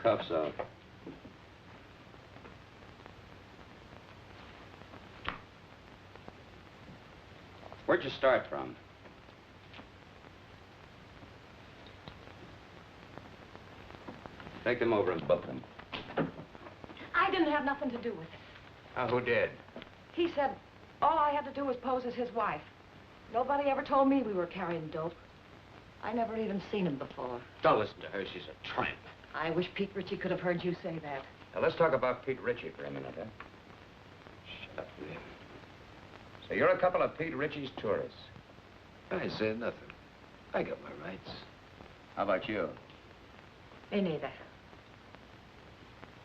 cuffs off. Where'd you start from? Take them over and book them. I didn't have nothing to do with it. Oh, who did? He said all I had to do was pose as his wife. Nobody ever told me we were carrying dope. I never even seen him before. Don't listen to her. She's a tramp. I wish Pete Ritchie could have heard you say that. Now, let's talk about Pete Ritchie for a minute, huh? Shut up, will you? So you're a couple of Pete Ritchie's tourists. I said nothing. I got my rights. How about you? Me neither.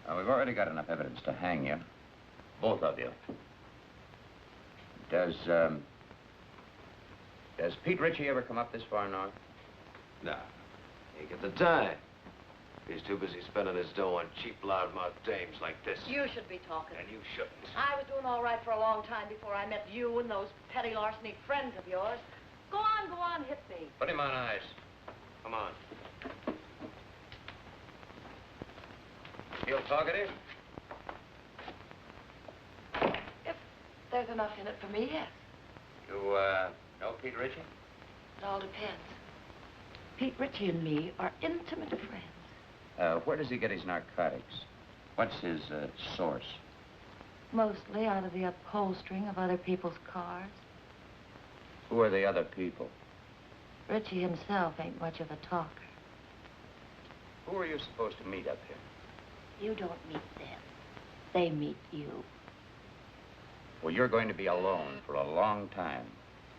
We've already got enough evidence to hang you. Both of you. Does Pete Ritchie ever come up this far north? Nah, ain't got the time. He's too busy spending his dough on cheap, loudmouth dames like this. You should be talking. And you shouldn't. I was doing all right for a long time before I met you and those petty larceny friends of yours. Go on, hit me. Put him on ice. Come on. Feel talkative? If there's enough in it for me, yes. You, know Pete Ritchie? It all depends. Pete Ritchie and me are intimate friends. Where does he get his narcotics? What's his, source? Mostly out of the upholstering of other people's cars. Who are the other people? Ritchie himself ain't much of a talker. Who are you supposed to meet up here? You don't meet them. They meet you. Well, you're going to be alone for a long time.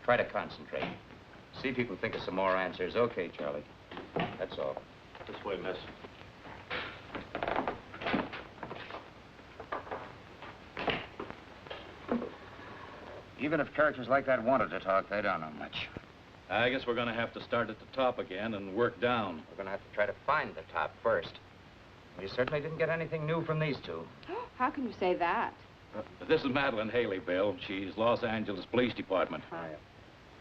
Try to concentrate. See if you can think of some more answers. Okay, Charlie. That's all. This way, miss. Even if characters like that wanted to talk, they don't know much. I guess we're going to have to start at the top again and work down. We're going to have to try to find the top first. We certainly didn't get anything new from these two. How can you say that? This is Madeleine Haley, Bill. She's Los Angeles Police Department.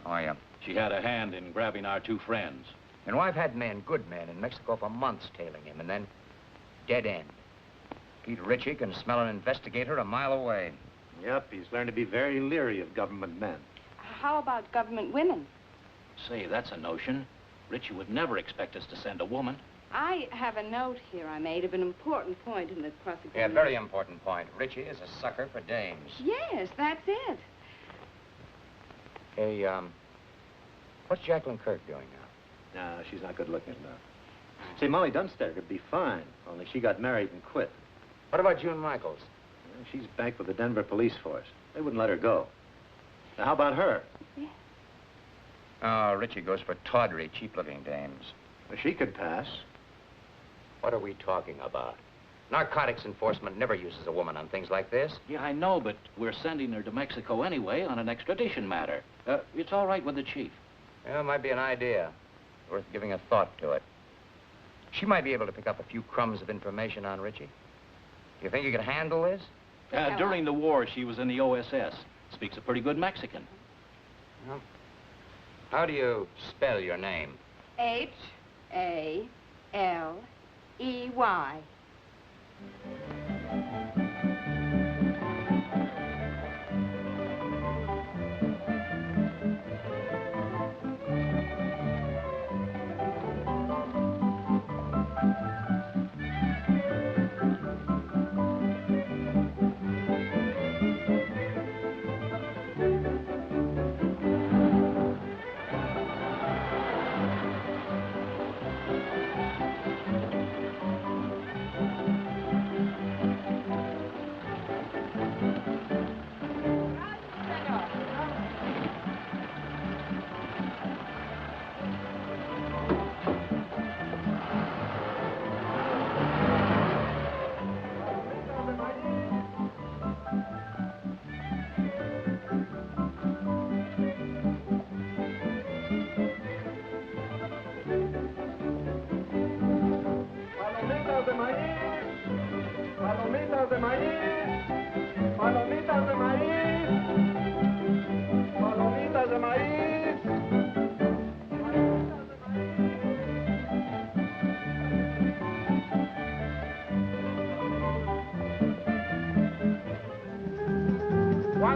Oh, yeah. She had a hand in grabbing our two friends. You know, I've had men, good men, in Mexico for months tailing him, and then dead end. Pete Ritchie can smell an investigator a mile away. Yep, he's learned to be very leery of government men. How about government women? Say, that's a notion. Ritchie would never expect us to send a woman. I have a note here I made of an important point in the prosecution. Yeah, very important point. Ritchie is a sucker for dames. Yes, that's it. Hey, what's Jacqueline Kirk doing now? No, she's not good looking enough. Say, Molly Dunstedter would be fine, only she got married and quit. What about June Michaels? Well, she's banked with the Denver police force. They wouldn't let her go. Now, how about her? Yeah. Oh, Ritchie goes for tawdry, cheap-looking dames. Well, she could pass. What are we talking about? Narcotics enforcement never uses a woman on things like this. Yeah, I know, but we're sending her to Mexico anyway on an extradition matter. It's all right with the chief. Yeah, it might be an idea. Worth giving a thought to it. She might be able to pick up a few crumbs of information on Ritchie. You think you can handle this? During the war, she was in the OSS. Speaks a pretty good Mexican. Well, how do you spell your name? Haley.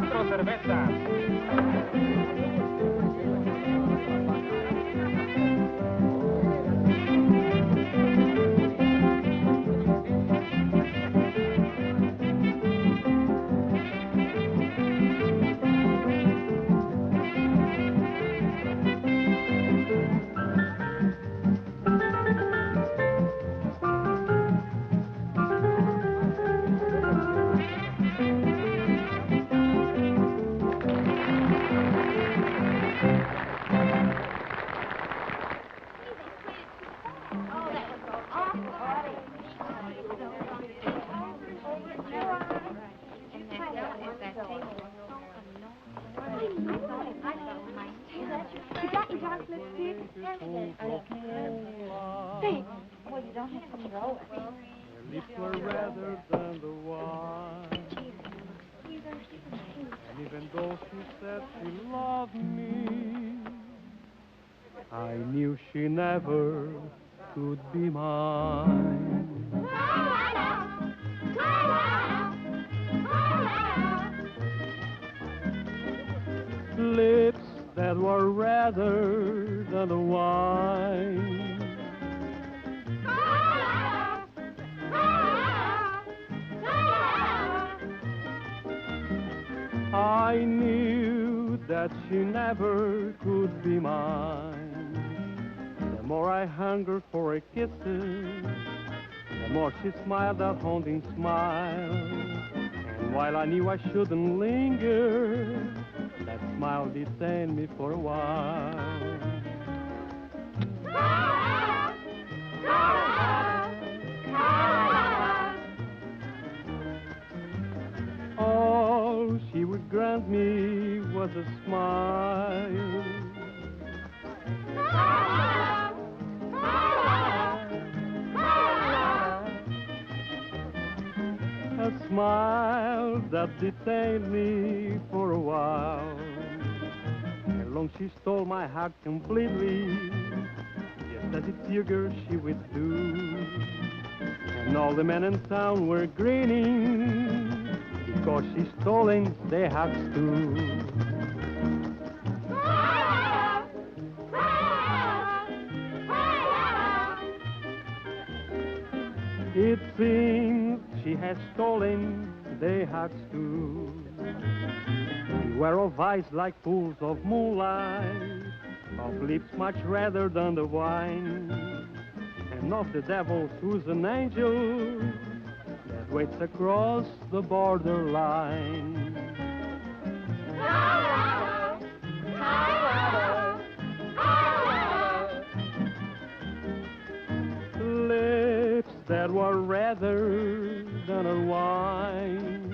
4 cervezas. You got your dark lipstick? Say, well, you don't have to throw it. Her lips were redder than the wine. And even though she said she loved me, I knew she never could be mine. Lips that were redder than the wine. I knew that she never could be mine. The more I hungered for her kisses, the more she smiled that haunting smile. And while I knew I shouldn't linger, that smile detained me for a while. All she would grant me was a smile. A smile that detained me for a while. And long she stole my heart completely, just as it figured she would do. And all the men in town were grinning, because she stolen their hearts too. It seems she has stolen their hearts too. Beware of eyes like pools of moonlight, of lips much redder than the wine, and of the devil who's an angel that waits across the borderline. Lips that were redder than a wine.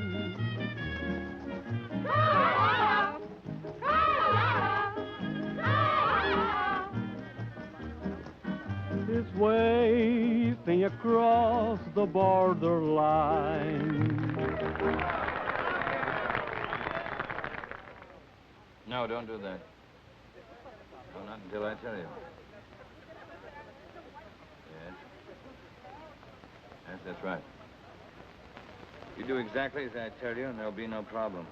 Is waving across the borderline. No, don't do that. No, not until I tell you. Yes. Yes, that's right. You do exactly as I tell you, and there'll be no problem.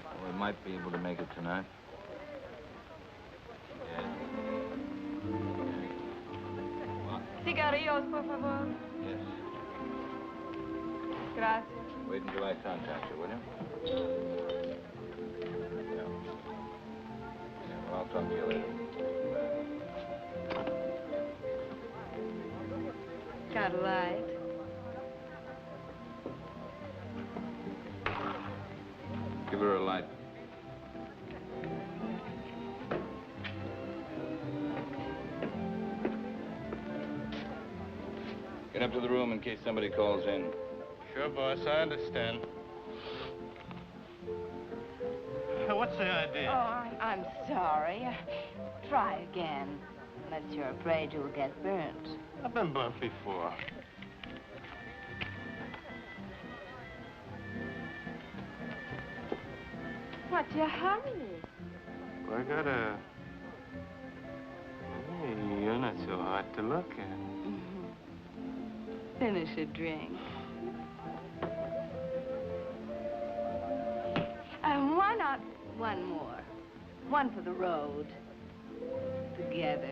Well, we might be able to make it tonight. Yes. What? Cigarillos, por favor. Yes. Gracias. Wait until I contact you, will you? Yeah. Well, I'll talk to you later. Got a light? Give her a light. Get up to the room in case somebody calls in. Sure, boss, I understand. What's the idea? Oh, I'm sorry. Try again. Unless you're afraid you'll get burnt. I've been burnt before. What's your hurry? Well, I got a... Hey, you're not so hard to look at. Finish a drink. Why not one more? One for the road. Together.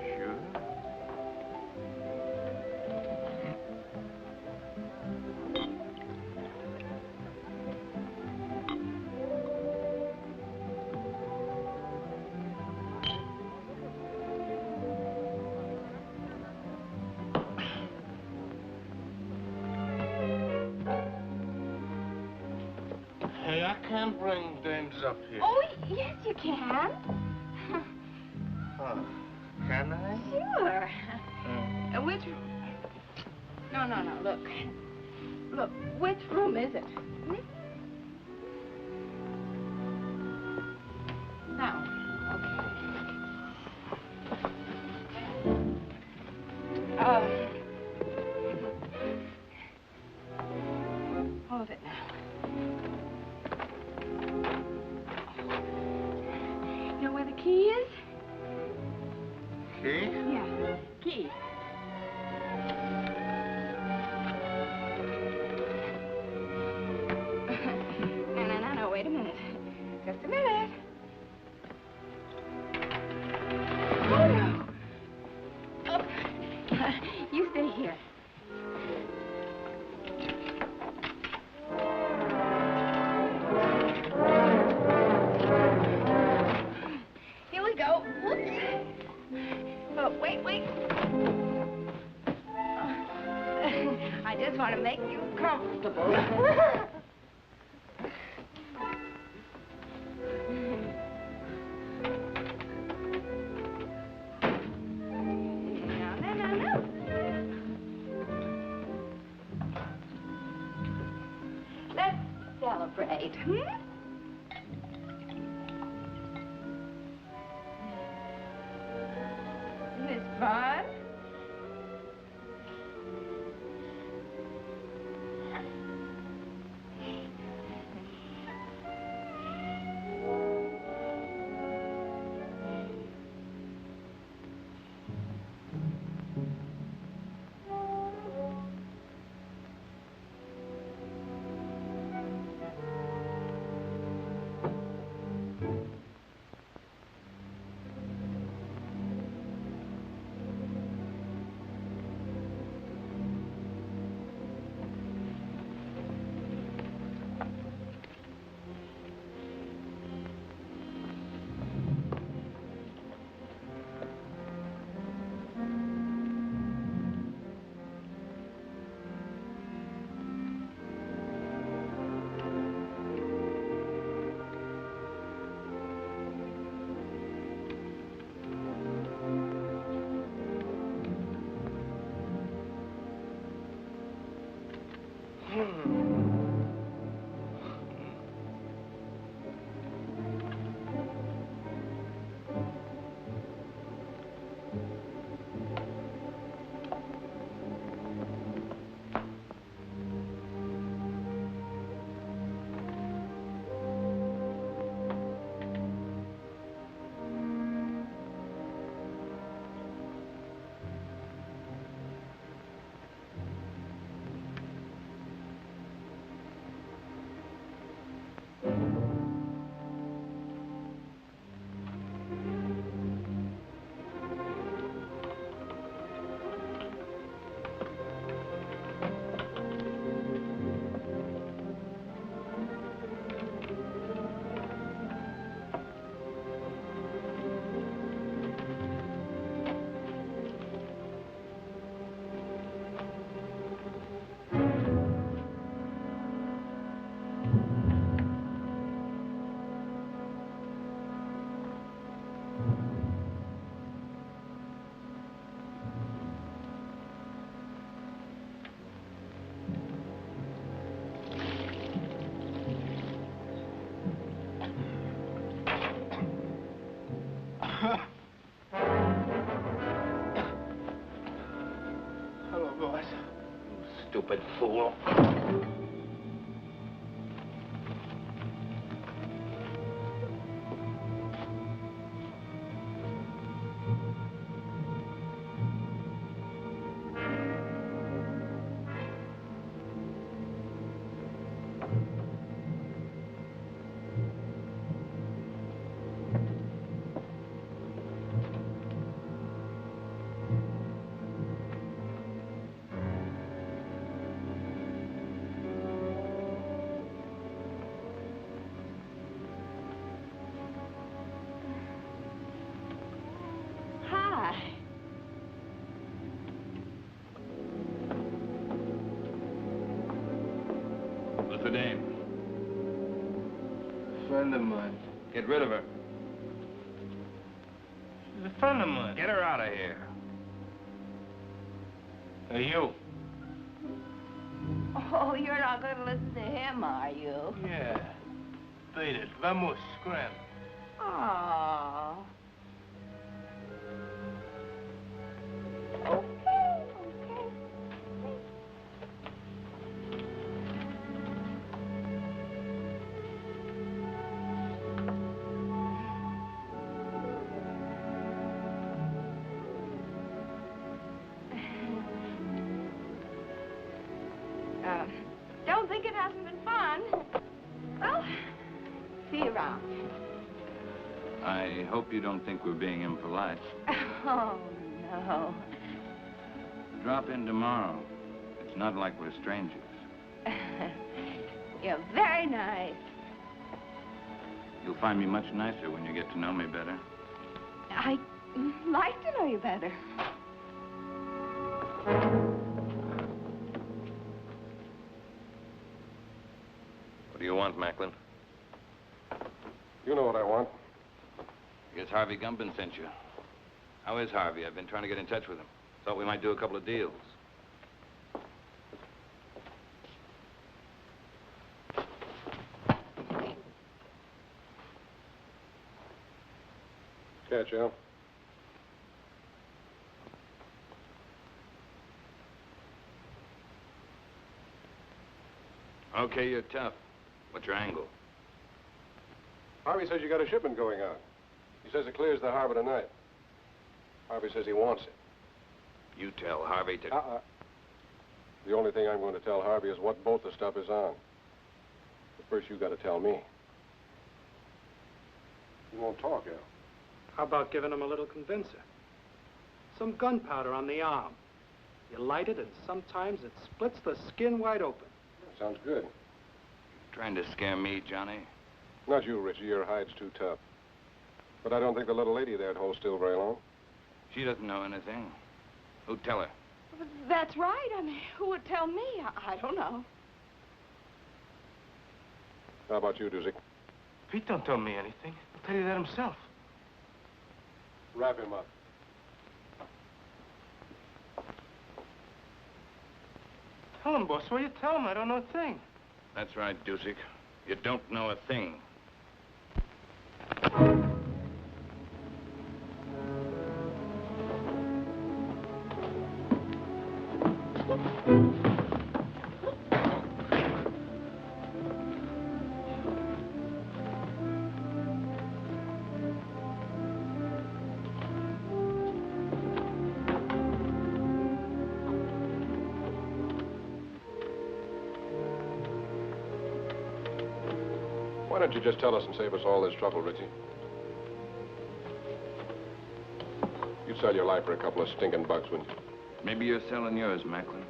Sure. Hey, I can't bring dames up here. Oh, yes, you can. Oh, can I? Sure. Which... No, look. Look, which room is it? Hmm? Now, okay. Hold it now. You know where the key is? Key? Yeah, key. No, wait a minute. Just a minute. Oh, no. Oh. You stay here. Here we go. Whoops. Oh, wait. I just want to make you comfortable. No. Let's celebrate, Isn't this fun? Hello, boys. Stupid fool. the dame? A friend of mine. Get rid of her. She's a friend of mine. Get her out of here. Hey, you. Oh, you're not going to listen to him, are you? Yeah. Beat it. Vamos, scram. Oh. Don't think it hasn't been fun. Well, see you around. I hope you don't think we're being impolite. Oh, no. Drop in tomorrow. It's not like we're strangers. You're very nice. You'll find me much nicer when you get to know me better. I'd like to know you better. What do you want, Macklin? You know what I want. I guess Harvey Gumpin sent you. How is Harvey? I've been trying to get in touch with him. Thought we might do a couple of deals. Catch, Al. Okay, you're tough. What's your angle? Harvey says you got a shipment going out. He says it clears the harbor tonight. Harvey says he wants it. You tell Harvey to... The only thing I'm going to tell Harvey is what boat the stuff is on. But first, you got to tell me. You won't talk, Al. How about giving him a little convincer? Some gunpowder on the arm. You light it, and sometimes it splits the skin wide open. Sounds good. Trying to scare me, Johnny? Not you, Ritchie. Your hide's too tough. But I don't think the little lady there'd hold still very long. She doesn't know anything. Who'd tell her? That's right. I mean, who would tell me? I don't know. How about you, Doozy? Pete don't tell me anything. He'll tell you that himself. Wrap him up. Tell him, boss. Will you tell him? I don't know a thing. That's right, Dusick. You don't know a thing. Why don't you just tell us and save us all this trouble, Ritchie? You'd sell your life for a couple of stinking bucks, wouldn't you? Maybe you're selling yours, Macklin.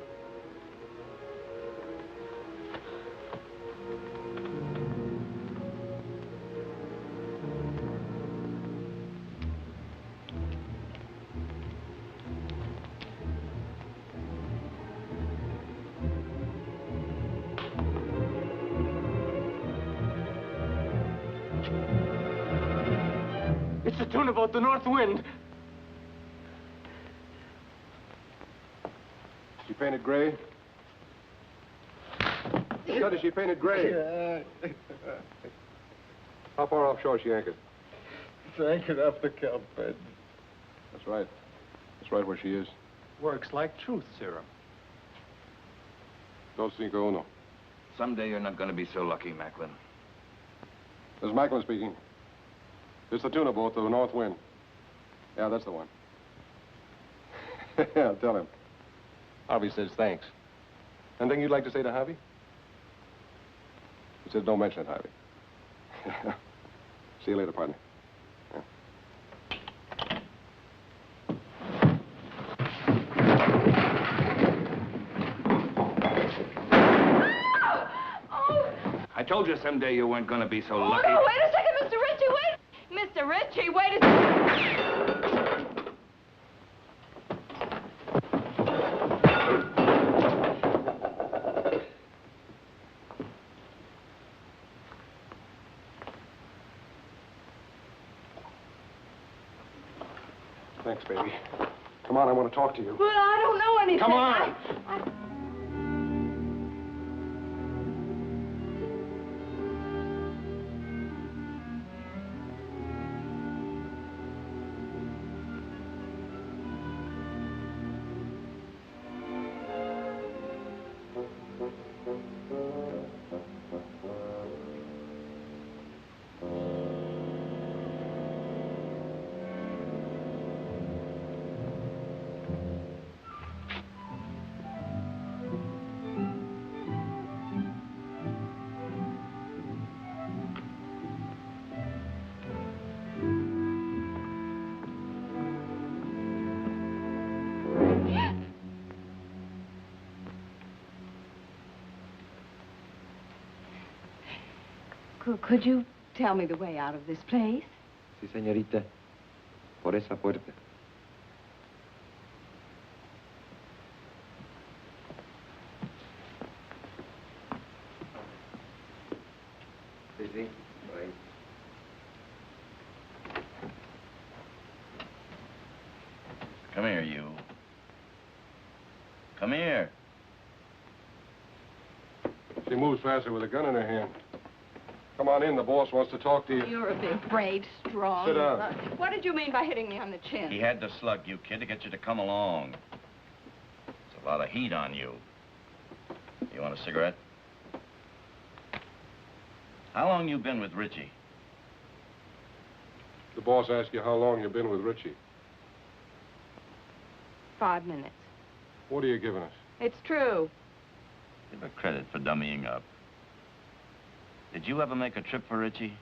It's a tune about the north wind. She painted gray? Said she painted gray. How far offshore is she anchored? It's anchored off the kelp bed. That's right. That's right where she is. Works like truth serum. Dos cinco uno. Someday you're not going to be so lucky, Macklin. This is Macklin speaking. It's the tuna boat, the North Wind. Yeah, that's the one. I'll tell him. Harvey says thanks. Anything you'd like to say to Harvey? He says don't mention it, Harvey. See you later, partner. Yeah. I told you someday you weren't going to be so Oh, lucky. no, wait a second, Mr. Ritchie, wait. Mr. Ritchie, wait a second. Thanks, baby. Come on, I want to talk to you. Well, I don't know anything. Come on. Could you tell me the way out of this place? Sí, señorita. Por esa puerta. Sí, sí, por ahí. Come here, you. Come here. She moves faster with a gun in her hand. Come on in. The boss wants to talk to you. You're a big, brave, strong... Sit down. What did you mean by hitting me on the chin? He had to slug you, kid, to get you to come along. There's a lot of heat on you. You want a cigarette? How long you been with Ritchie? The boss asked you how long you've been with Ritchie. 5 minutes. What are you giving us? It's true. Give her credit for dummying up. Did you ever make a trip for Ritchie?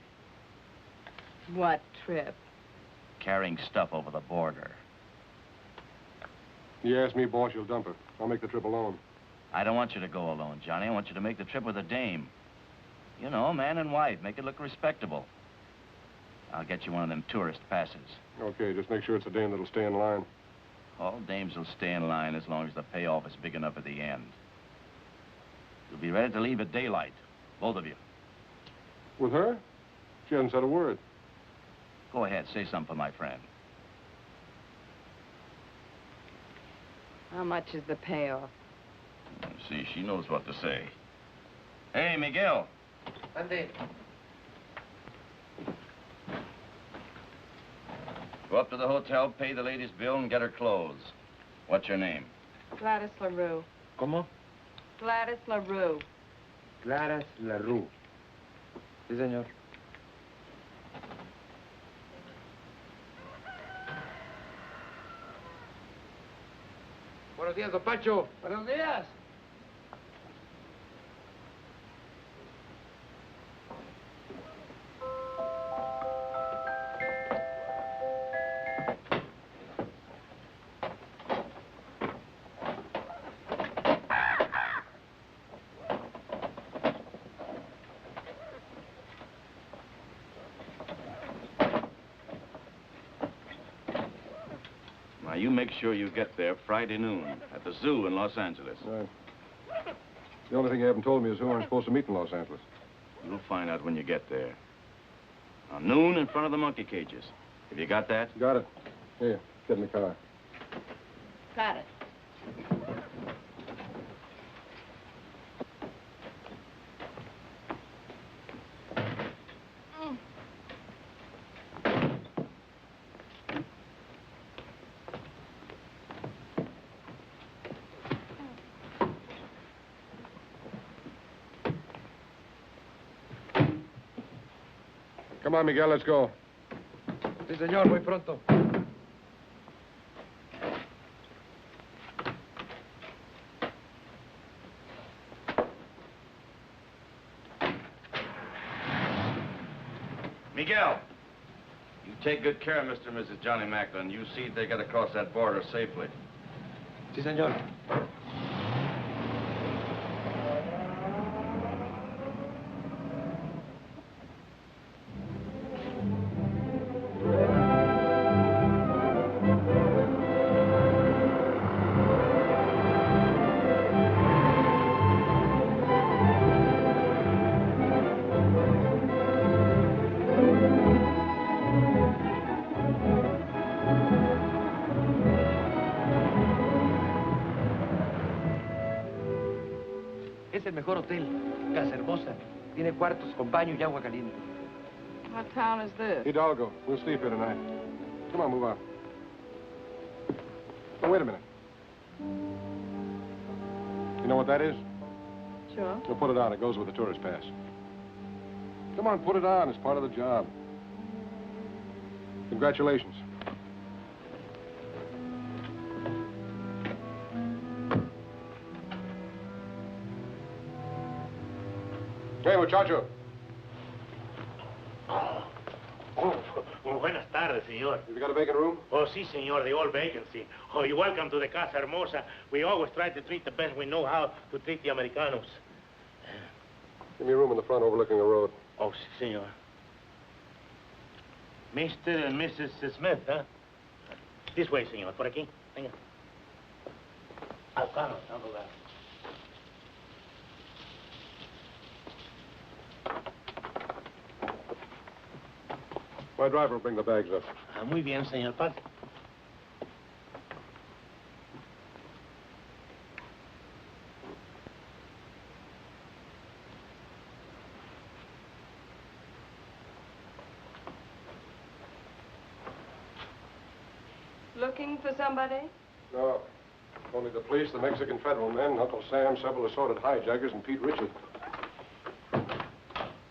What trip? Carrying stuff over the border. You ask me, boss, you'll dump her. I'll make the trip alone. I don't want you to go alone, Johnny. I want you to make the trip with a dame. You know, man and wife. Make it look respectable. I'll get you one of them tourist passes. Okay, just make sure it's a dame that'll stay in line. All dames will stay in line as long as the payoff is big enough at the end. You'll be ready to leave at daylight, both of you. With her? She hasn't said a word. Go ahead, say something for my friend. How much is the payoff? See, she knows what to say. Hey, Miguel. Ande. Go up to the hotel, pay the lady's bill, and get her clothes. What's your name? Gladys LaRue. ¿Cómo? Gladys LaRue. Gladys LaRue. Sí, señor. Buenos días, don Pancho. Buenos días. Now, you make sure you get there Friday noon at the zoo in Los Angeles. Right. The only thing you haven't told me is who I'm supposed to meet in Los Angeles. You'll find out when you get there. Now, noon in front of the monkey cages. Have you got that? Got it. Here, get in the car. Got it. Come on, Miguel, let's go. Sí, señor, muy pronto. Miguel, you take good care of Mr. and Mrs. Johnny Macklin. You see they get across that border safely. Sí, señor. Es el mejor hotel. Casa hermosa. Tiene cuartos con baño y agua caliente. What town is this? Hidalgo. We'll sleep here tonight. Come on, move on. Oh, wait a minute. You know what that is? Sure. We'll put it on. It goes with the tourist pass. Come on, put it on. It's part of the job. Congratulations. Hey, muchacho. Buenas tardes, señor. Have you got a vacant room? Oh, sí, señor, the old vacancy. Oh, you're welcome to the Casa Hermosa. We always try to treat the best we know how to treat the Americanos. Give me a room in the front overlooking the road. Oh, sí, señor. Mr. and Mrs. Smith, huh? This way, señor. Por aquí. Venga. I'll go back. My driver will bring the bags up. Muy bien, señor. Pase. Looking for somebody? No. Only the police, the Mexican federal men, Uncle Sam, several assorted hijackers, and Pete Ritchie.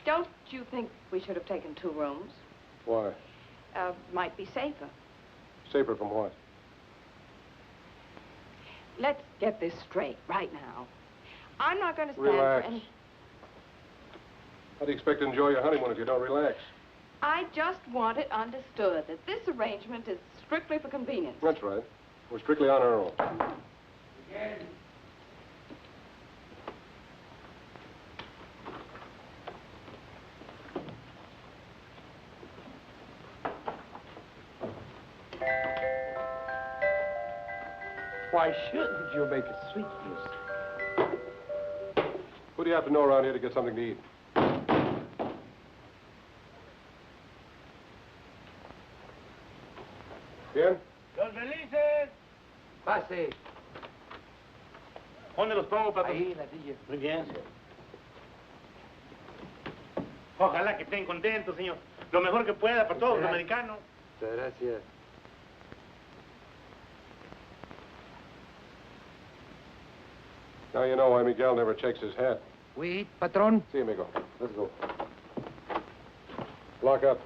Don't you think we should have taken 2 rooms? Why? Might be safer. Safer from what? Let's get this straight right now. I'm not going to stand Relax. for any... How do you expect to enjoy your honeymoon if you don't relax? I just want it understood that this arrangement is strictly for convenience. That's right. We're strictly on our own. Why shouldn't you make a sweet use? Who do you have to know around here to get something to eat? Bien? Los felices. Pase. ¿Dónde los pongo, patrón? Ahí, en la silla. Muy bien. Ojalá que estén contentos, señor. Lo mejor que pueda para todos los americanos. Muchas gracias. Now you know why Miguel never checks his hat. Oui, patron. See, amigo. Let's go. Lock up.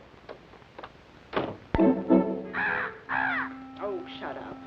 Oh, shut up.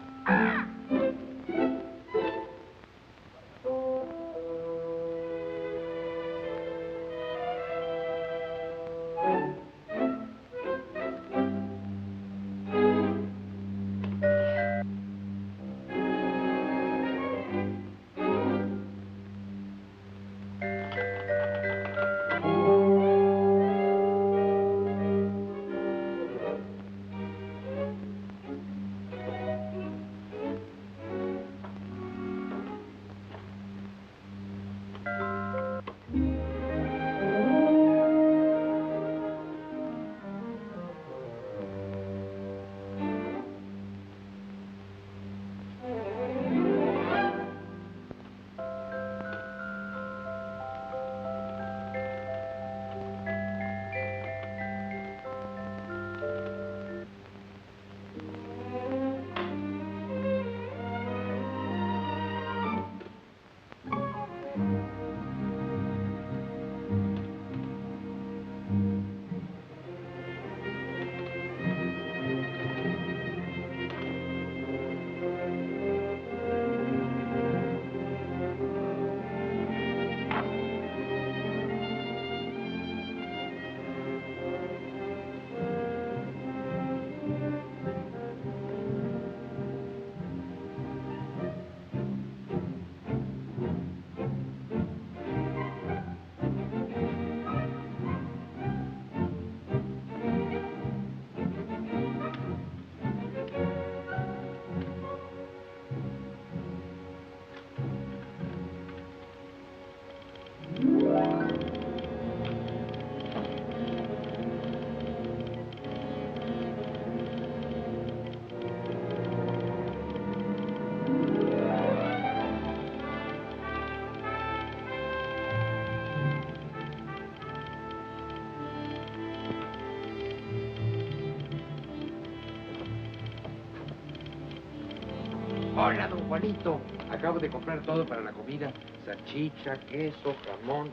Hola, don Juanito. Acabo de comprar todo para la comida. Salchicha, queso, jamón,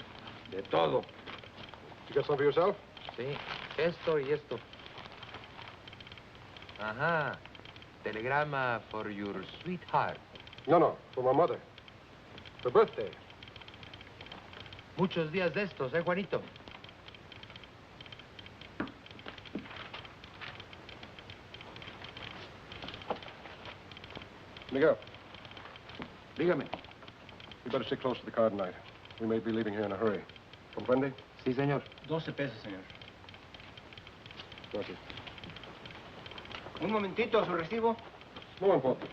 de todo. You got some for yourself? Sí, esto y esto. Ajá. Telegrama for your sweetheart. No, for my mother. For birthday. Muchos días de estos, Juanito? Miguel, Dígame. you better stick close to the car tonight. We may be leaving here in a hurry. Comprende? Sí, señor. 12 pesos, señor. Gracias. Un momentito, su recibo. No importa.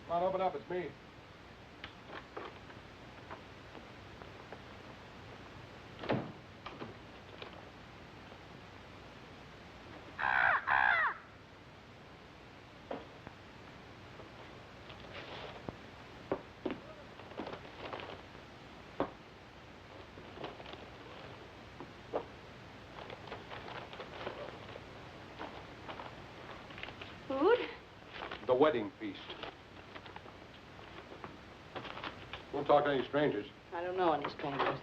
Come on, open up. It's me. Food? The wedding feast. Don't talk to any strangers. I don't know any strangers.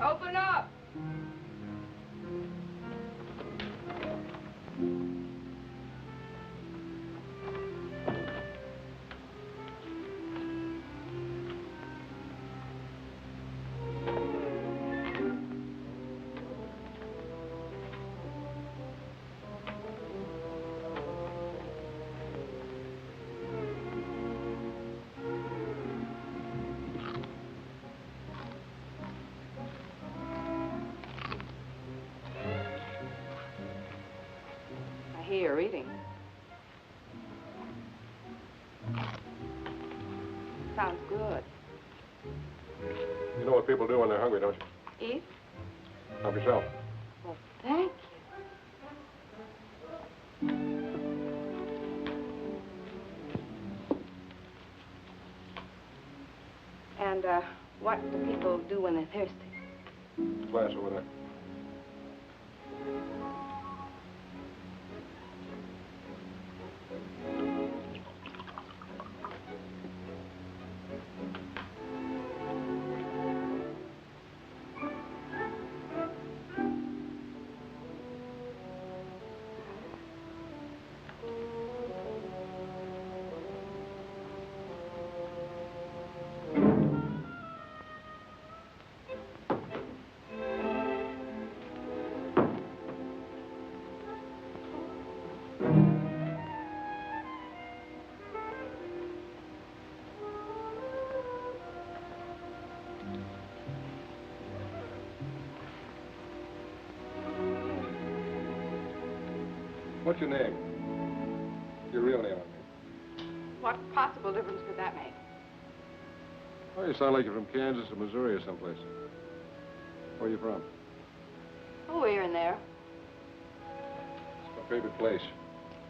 Open up! I hear you're eating. Sounds good. You know what people do when they're hungry, don't you? Eat? Help yourself. Well, thank you. And, what do people do when they're thirsty? Glass over there. What's your name? Your real name, I mean. What possible difference could that make? Oh, you sound like you're from Kansas or Missouri or someplace. Where are you from? Oh, here and there. It's my favorite place.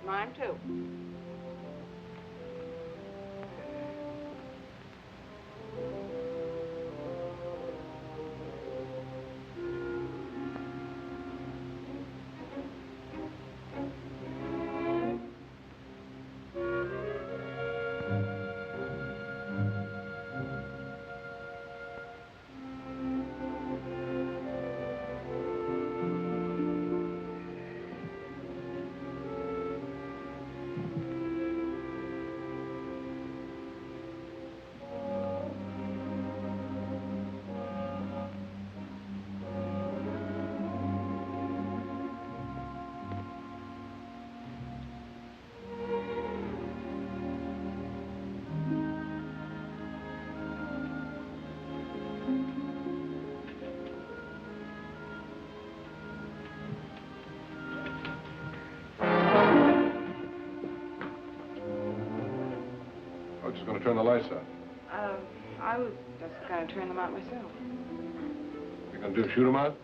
Mine, too. I'm just going to turn the lights out. I was just going to turn them out myself. You going to do shoot them out?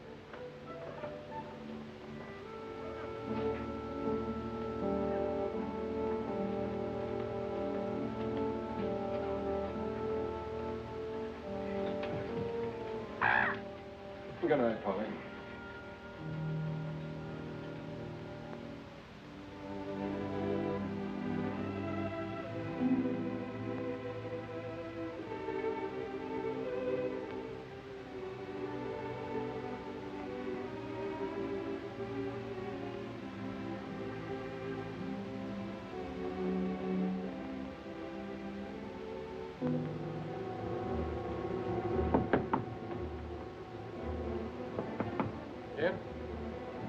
Good night, Polly.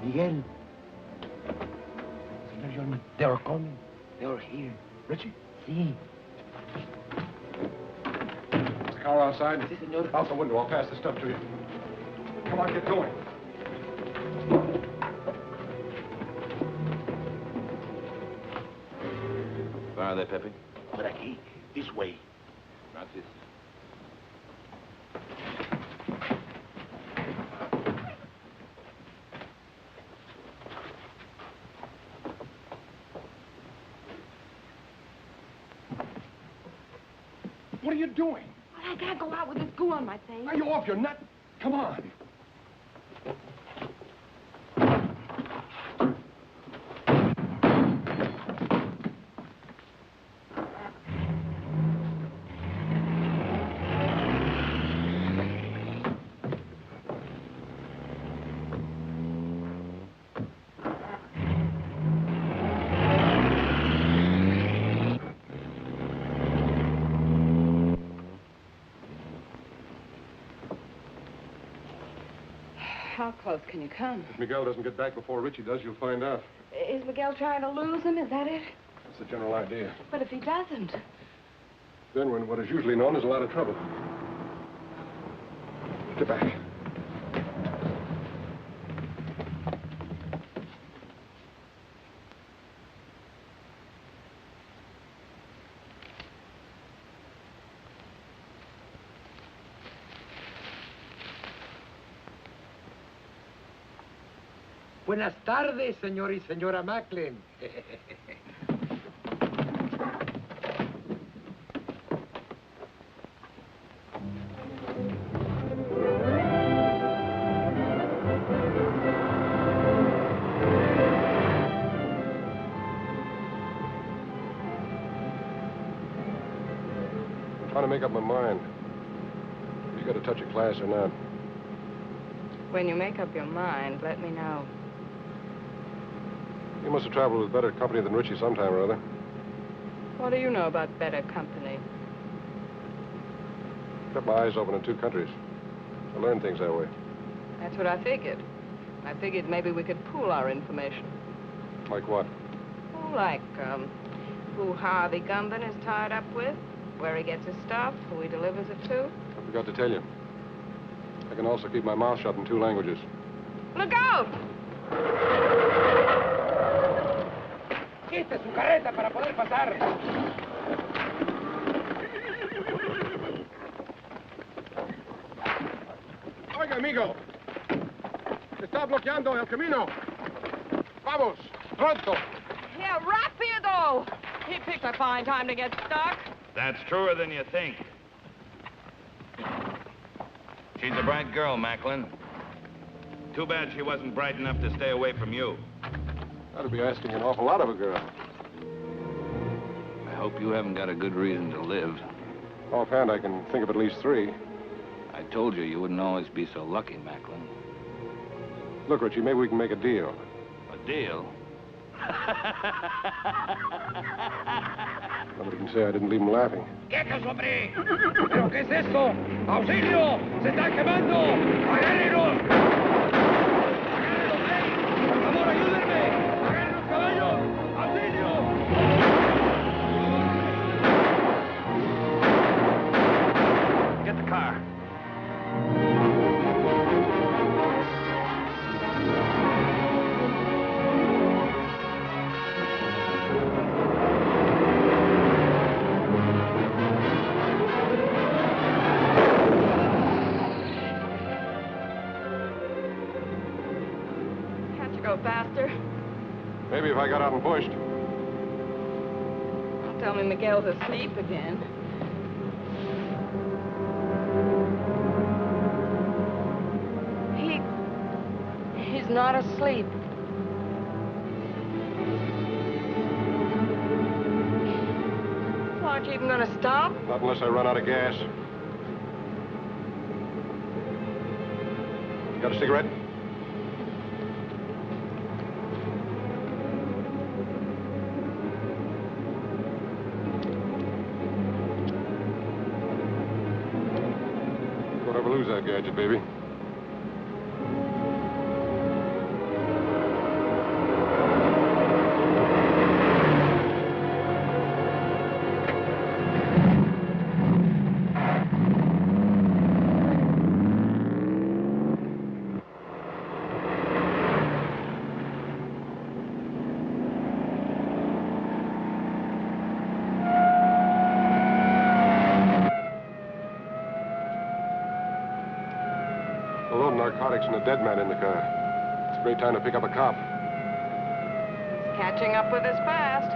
Miguel. Senor John, they are coming. They are here. Ritchie? See. Is the car outside? Si, senor. Out the window. I'll pass the stuff to you. Come on, get going. Where are they, Pepe? Por aquí. This way. Gracias. What are you doing? Well, I can't go out with this goo on my face. Are you off your nut? Come on. How close can you come? If Miguel doesn't get back before Ritchie does, you'll find out. Is Miguel trying to lose him? Is that it? That's the general idea. But if he doesn't... Then we're in what is usually known as a lot of trouble. Get back. Buenas tardes, señor y señora Macklin. I'm trying to make up my mind. You got a touch of class or not? When you make up your mind, let me know. You must have traveled with better company than Ritchie sometime or other. What do you know about better company? Kept my eyes open in two countries. I learned things that way. That's what I figured. I figured maybe we could pool our information. Like what? Oh, like, who Harvey Gumben is tied up with, where he gets his stuff, who he delivers it to. I forgot to tell you. I can also keep my mouth shut in 2 languages. Look out! Quite su carreta para poder pasar. Oiga, amigo. está bloqueando el camino. Vamos, pronto. Yeah, rapido! He picked a fine time to get stuck. That's truer than you think. She's a bright girl, Macklin. Too bad she wasn't bright enough to stay away from you. That'd be asking an awful lot of a girl. I hope you haven't got a good reason to live. Offhand, I can think of at least 3. I told you you wouldn't always be so lucky, Macklin. Look, Ritchie, maybe we can make a deal. A deal? Nobody can say I didn't leave him laughing. ¡Quietos, hombre! ¿Pero qué es esto? ¡Auxilio! ¡Se están quemando! ¡Agárrenos! ¡Agárrenos, hey! ¡Por favor, ayúdenme! ¡Agarren los caballos! ¡Auxilio! Get the car. Faster. Maybe if I got out and pushed. Don't tell me Miguel's asleep again. He's not asleep. Aren't you even going to stop? Not unless I run out of gas. You got a cigarette? Lose that gadget, baby. Narcotics and a dead man in the car. It's a great time to pick up a cop. He's catching up with us fast.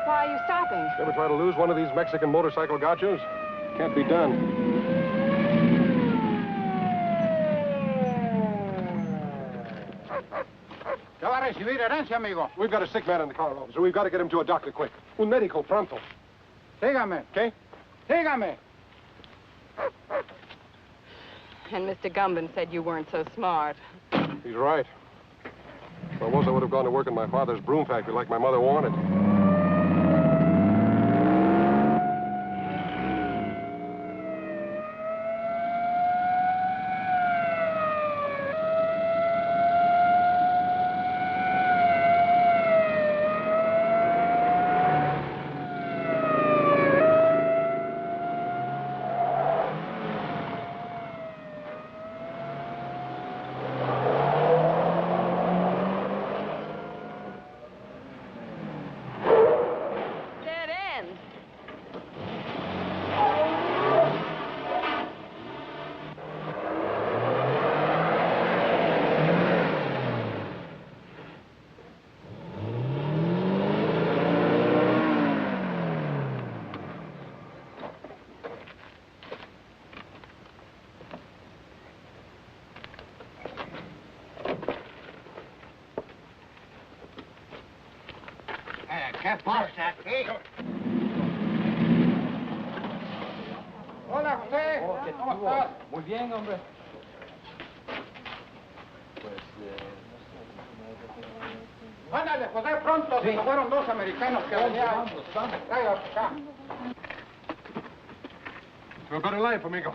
Why are you stopping? Ever try to lose one of these Mexican motorcycle gauchos? Can't be done. We've got a sick man in the car, officer. We've got to get him to a doctor quick. Un médico pronto. Sígame. ¿Qué? Sígame. And Mr. Gumben said you weren't so smart. He's right. If I was, I would have gone to work in my father's broom factory like my mother wanted. ¿Qué pasa aquí? Hola, José. ¿Cómo estás? Muy bien, hombre. Ándale, José, pronto. Se fueron 2 americanos que venían. Tráigalos acá. To a better life, amigo.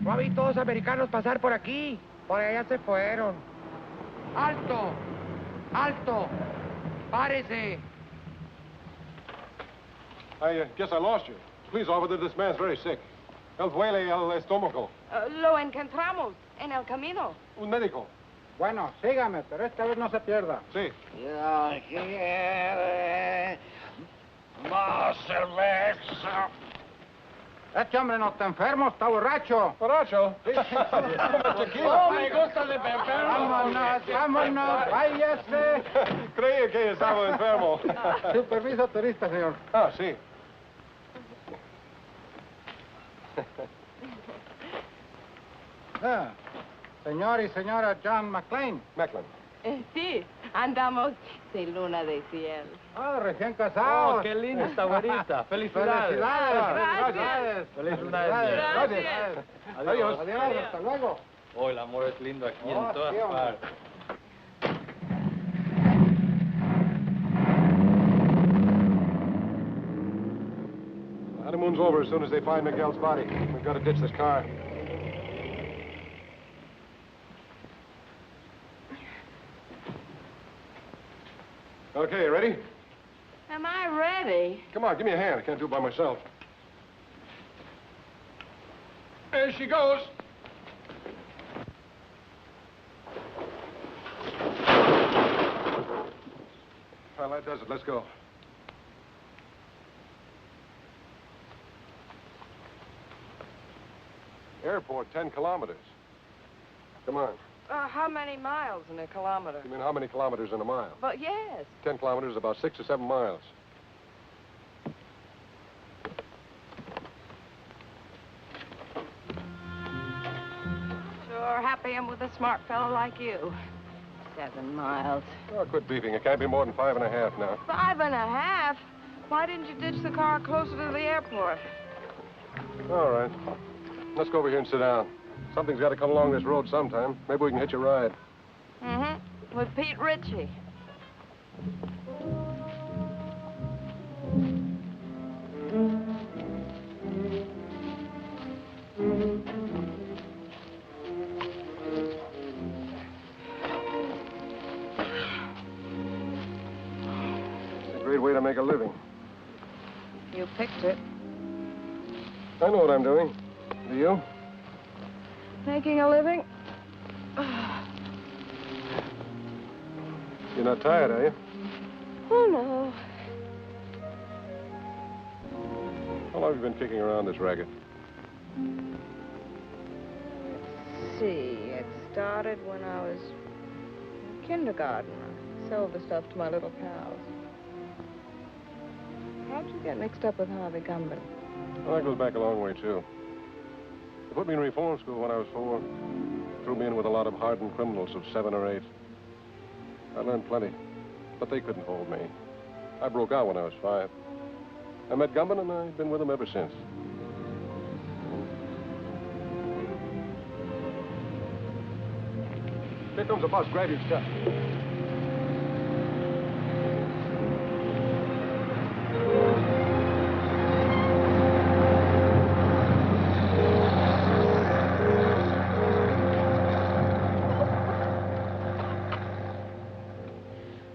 No vi todos americanos pasar por aquí. Por allá se fueron. ¡Alto! ¡Alto! ¡Párese! I guess I lost you. Please, officer, this man's very sick. Él duele el estómago. Lo encontramos en el camino. Un médico. Bueno, sígame, pero esta vez no se pierda. Sí. Ya quiere más cerveza. Este hombre no está enfermo, está borracho. ¿Borracho? Sí. Oh, me gusta de beber. Vámonos, vámonos, váyase. Creía que estaba enfermo. Su permiso turista, señor. Ah, sí. Ah, señor y señora John Macklin. Macklin. Sí, andamos sin luna de cielo. Ah, recién casados. Oh, qué linda esta güerita. Felicidades. Felicidades. Felicidades. Gracias. Adiós. Adiós, hasta luego. Oh, el amor es lindo aquí Oh, en todas sí, hombre. partes. The honeymoon's over as soon as they find Miguel's body. We've got to ditch this car. Okay, ready? Am I ready? Come on, give me a hand. I can't do it by myself. There she goes. Well, that does it. Let's go. Airport, 10 kilometers. Come on. How many miles in a kilometer? You mean how many kilometers in a mile? But yes. 10 kilometers is about 6 or 7 miles. Sure happy I'm with a smart fellow like you. 7 miles. Oh, quit beefing. It can't be more than 5.5 now. 5.5? Why didn't you ditch the car closer to the airport? All right. Let's go over here and sit down. Something's got to come along this road sometime. Maybe we can hitch a ride. Mm-hmm. With Pete Ritchie. It's a great way to make a living. You picked it. I know what I'm doing. Do you? Making a living? You're not tired, are you? Oh, no. How long have you been kicking around this racket? Let's see. It started when I was in kindergarten. I sold the stuff to my little pals. How'd you get mixed up with Harvey Gumby? Well, that goes back a long way, too. They put me in reform school when I was 4. Threw me in with a lot of hardened criminals of 7 or 8. I learned plenty, but they couldn't hold me. I broke out when I was 5. I met Gumby, and I've been with him ever since. Here comes a bus. Grab your stuff.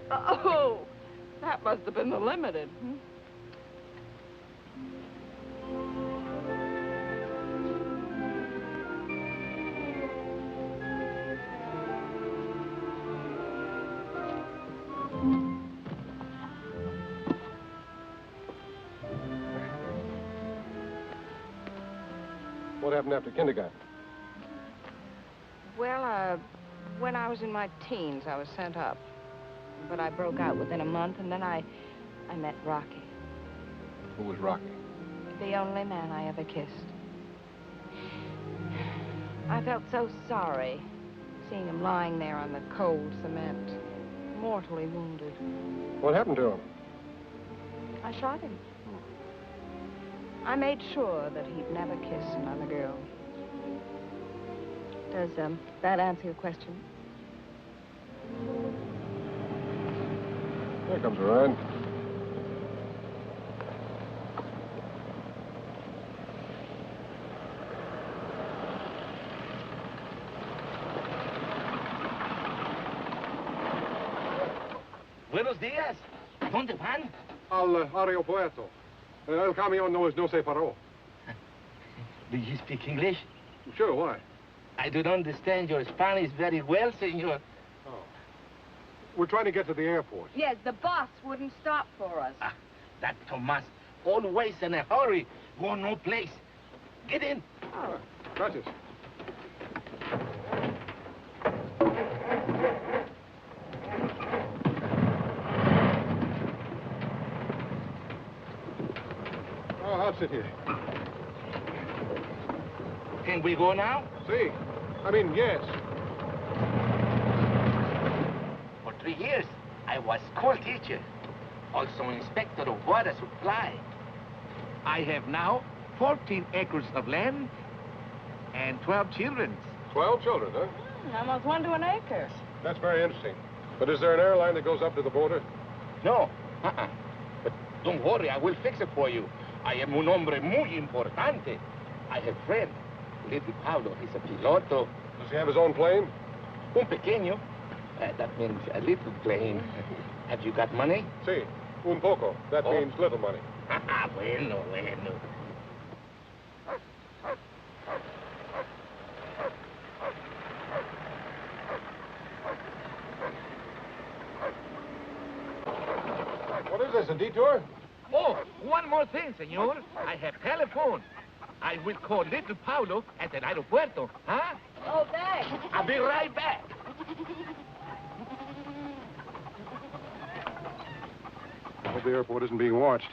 Oh, that must have been the limited. What happened after kindergarten? Well, when I was in my teens, I was sent up. But I broke out within a month, and then I met Rocky. Who was Rocky? The only man I ever kissed. I felt so sorry seeing him lying there on the cold cement, mortally wounded. What happened to him? I shot him. I made sure that he'd never kiss another girl. Does that answer your question? Here comes a ride. Buenos días. ¿Dónde van? Al aeropuerto. El camión no se paró. Do you speak English? Sure, why? I don't understand your Spanish very well, senor. Oh. We're trying to get to the airport. Yes, the bus wouldn't stop for us. That Tomas, always in a hurry, go no place. Get in. Oh. Gracias. Oh, I'll sit here. Can we go now? See. I mean, yes. For 3 years, I was school teacher, also inspector of water supply. I have now 14 acres of land and 12 children. 12 children, huh? Almost 1 to an acre. That's very interesting. But is there an airline that goes up to the border? No. But don't worry, I will fix it for you. I am un hombre muy importante. I have friend. Little Pablo, he's a piloto. Does he have his own plane? Un pequeño. That means a little plane. Have you got money? Sí, un poco. That means little money. Bueno, bueno. What is this, a detour? Oh, one more thing, senor. I have telephone. I will call little Paulo at the aeropuerto, huh? Oh, thanks. I'll be right back. I hope the airport isn't being watched.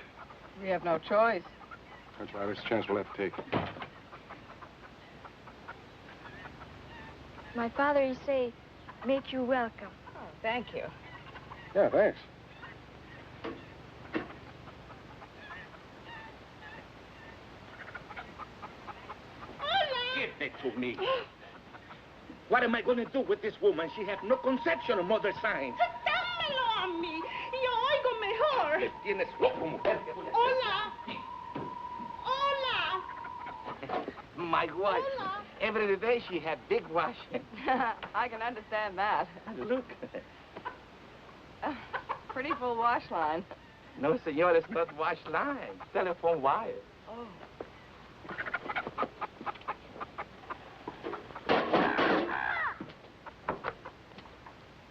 We have no choice. That's right. It's a chance we'll have to take. My father, he say, make you welcome. Oh, thank you. Yeah, thanks. Give it to me. What am I going to do with this woman? She has no conception of mother signs. ¡Dámelo a mí! Yo oigo mejor. Me tienes loco, mujer. Hola. Hola. My wife. Hola. Every day she had big wash. I can understand that. Look. Pretty full wash line. No, senor, it's not wash line. Telephone wire. Oh.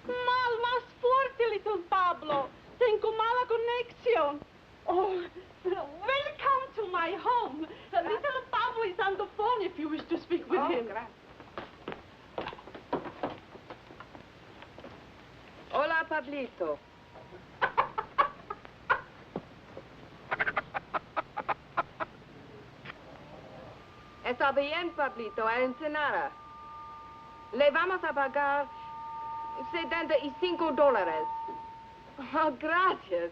Más fuerte, little Pablo. Tengo mala conexión. Oh, welcome to my home. Little Pablo is on the phone if you wish to speak with him. Hola, Pablito. Está bien, Pablito, a Ensenada. Le vamos a pagar $75. Oh, gracias.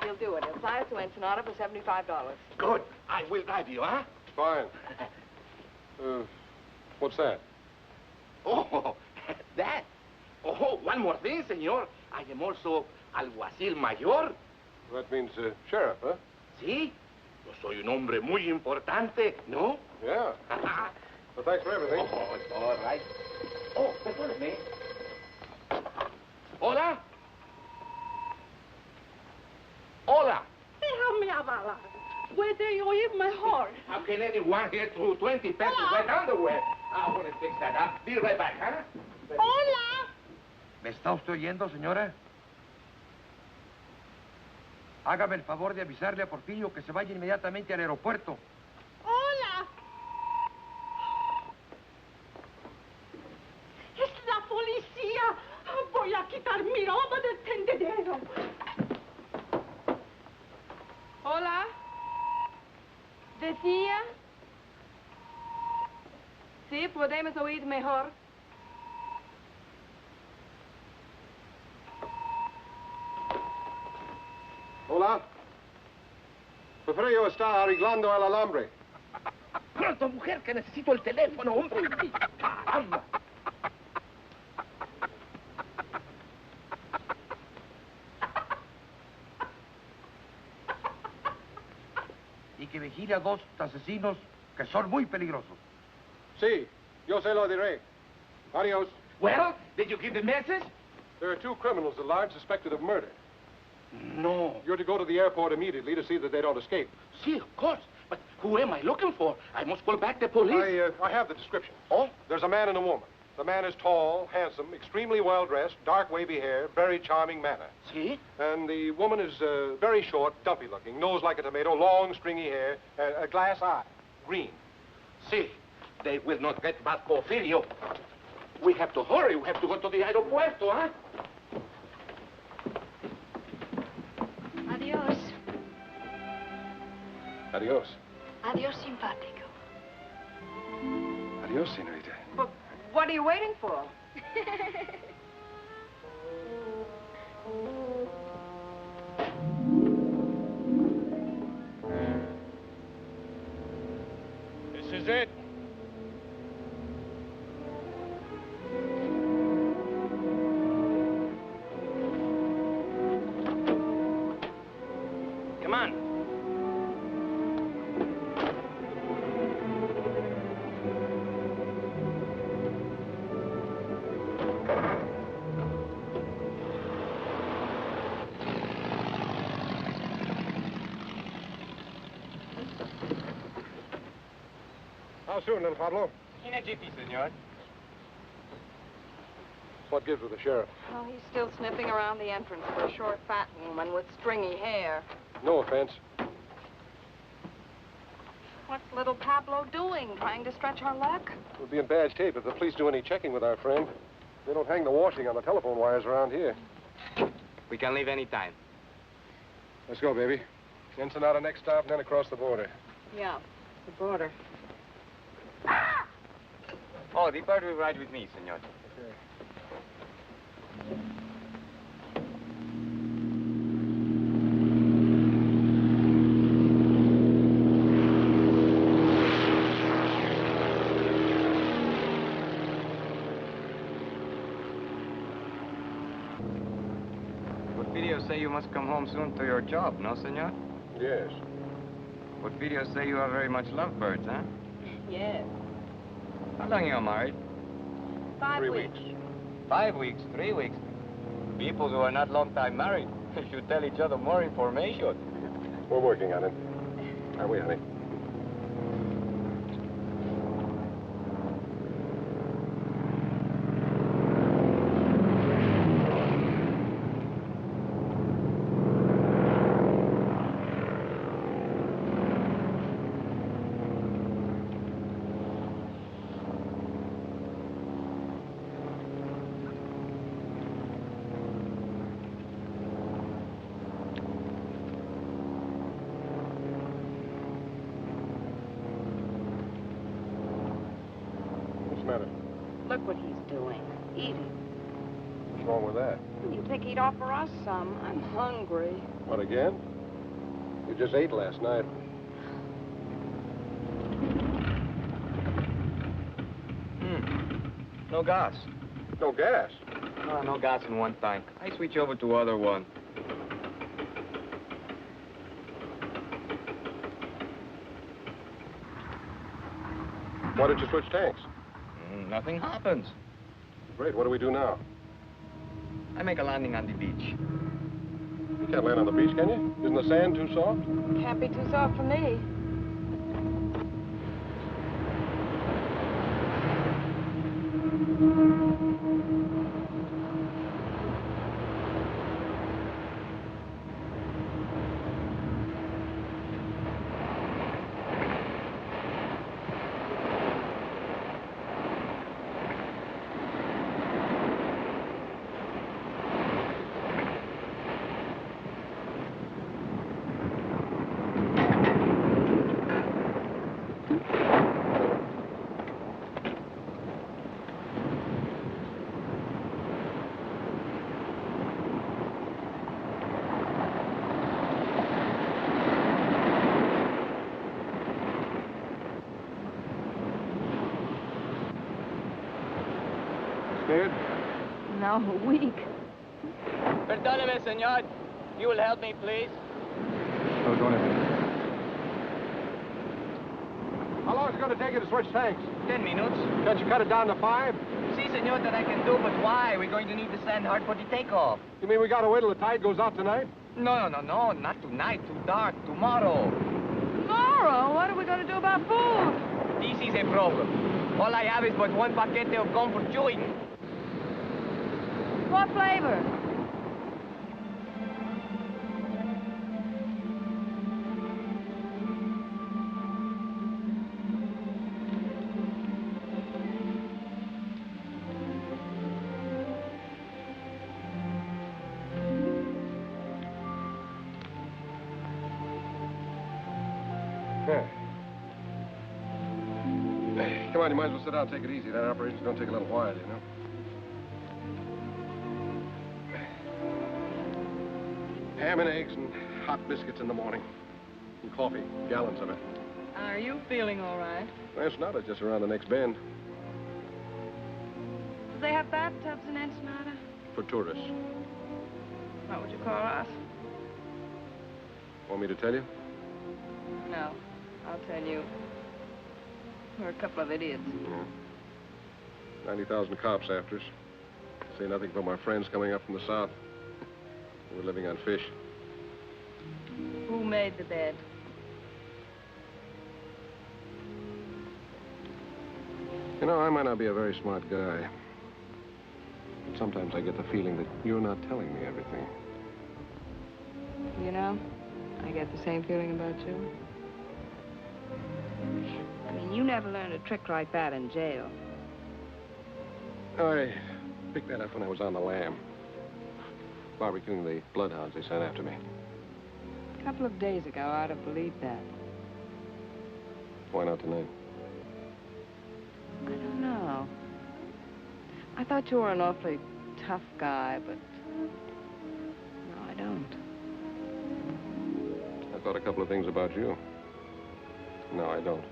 He'll do it. He'll fly us to Ensenada for $75. Good. I will drive you, huh? Fine. What's that? Oh, that. Oh, one more thing, senor. I am also alguacil mayor. That means sheriff, huh? Sí. Yo soy un hombre muy importante, ¿no? Yeah. Well, thanks for everything. Oh, it's all right. Oh, perdóneme. Hola. Hola. Déjame hablar. Puede oír mejor. How can anyone get to 20 pesos wet underwear? I want to fix that up. Be right back, huh? Hola. ¿Me está usted oyendo, señora? Hágame el favor de avisarle a Porfirio que se vaya inmediatamente al aeropuerto. Hola. Es la policía. Voy a quitar mi ropa del tendedero. Hola. ¿Decía? Sí, podemos oír mejor. Hola. Porfirio está arreglando el alambre. Pronto, mujer, que necesito el teléfono, hombre. Caramba. Y que vigile a 2 asesinos que son muy peligrosos. Sí, yo se lo diré. Adios. Well, did you give the message? There are 2 criminals at large suspected of murder. No. You're to go to the airport immediately to see that they don't escape. See, of course. But who am I looking for? I must call back the police. I have the description. Oh? There's a man and a woman. The man is tall, handsome, extremely well-dressed, dark wavy hair, very charming manner. See? And the woman is very short, dumpy-looking, nose like a tomato, long, stringy hair, a glass eye, green. See, they will not get back Porfirio. We have to hurry. We have to go to the aeropuerto, huh? Adios. Adios. Adios, simpático. Adios, senorita. But what are you waiting for? This is it. Come on. How soon, then, Pablo? In a jiffy, senor. What gives with the sheriff? Oh, he's still sniffing around the entrance for a short, fat woman with stringy hair. No offense. What's little Pablo doing? Trying to stretch our luck? We'll be in bad shape if the police do any checking with our friend. They don't hang the washing on the telephone wires around here. We can leave any time. Let's go, baby. Ensenada next stop, and then across the border. Yeah, the border. Oh, the bird will ride with me, senor. What videos say you must come home soon to your job, no, senor? Yes. What videos say you are very much lovebirds, huh? Yes. How long you are married? 5 weeks. 5 weeks, 3 weeks. People who are not long time married should tell each other more information. We're working on it. Are we, honey? Look what he's doing. Eating. What's wrong with that? You think he'd offer us some? I'm hungry. What, again? You just ate last night. No gas. No gas? No gas in one tank. I switch over to other one. Why did you switch tanks? Nothing happens. Great, what do we do now? I make a landing on the beach. You can't land on the beach, can you? Isn't the sand too soft? Can't be too soft for me. Scared? No, weak. Perdóneme, senor. You will help me, please? No, go ahead. How long is it going to take you to switch tanks? 10 minutes. Can't you cut it down to 5? Si, senor, that I can do, but why? We're going to need the sand hard for the takeoff. You mean we got to wait till the tide goes out tonight? No, not tonight. Too dark. Tomorrow. Tomorrow? What are we going to do about food? This is a problem. All I have is but one paquete of gum for chewing. What flavor? Come on, you might as well sit down and take it easy. That operation's going to take a little while, you know. Ham and eggs and hot biscuits in the morning. And coffee, gallons of it. Are you feeling all right? That's not. It's just around the next bend. Do they have bathtubs in Ensenada? For tourists. What would you call us? Want me to tell you? No, I'll tell you. We're a couple of idiots. Yeah. 90,000 cops after us. Say nothing but my friends coming up from the south. We're living on fish. Who made the bed? You know, I might not be a very smart guy. But sometimes I get the feeling that you're not telling me everything. You know, I get the same feeling about you. I mean, you never learned a trick like that in jail. I picked that up when I was on the lam. Barbecuing the bloodhounds they sent after me. A couple of days ago, I'd have believed that. Why not tonight? I don't know. I thought you were an awfully tough guy, but... no, I don't. I thought a couple of things about you. No, I don't.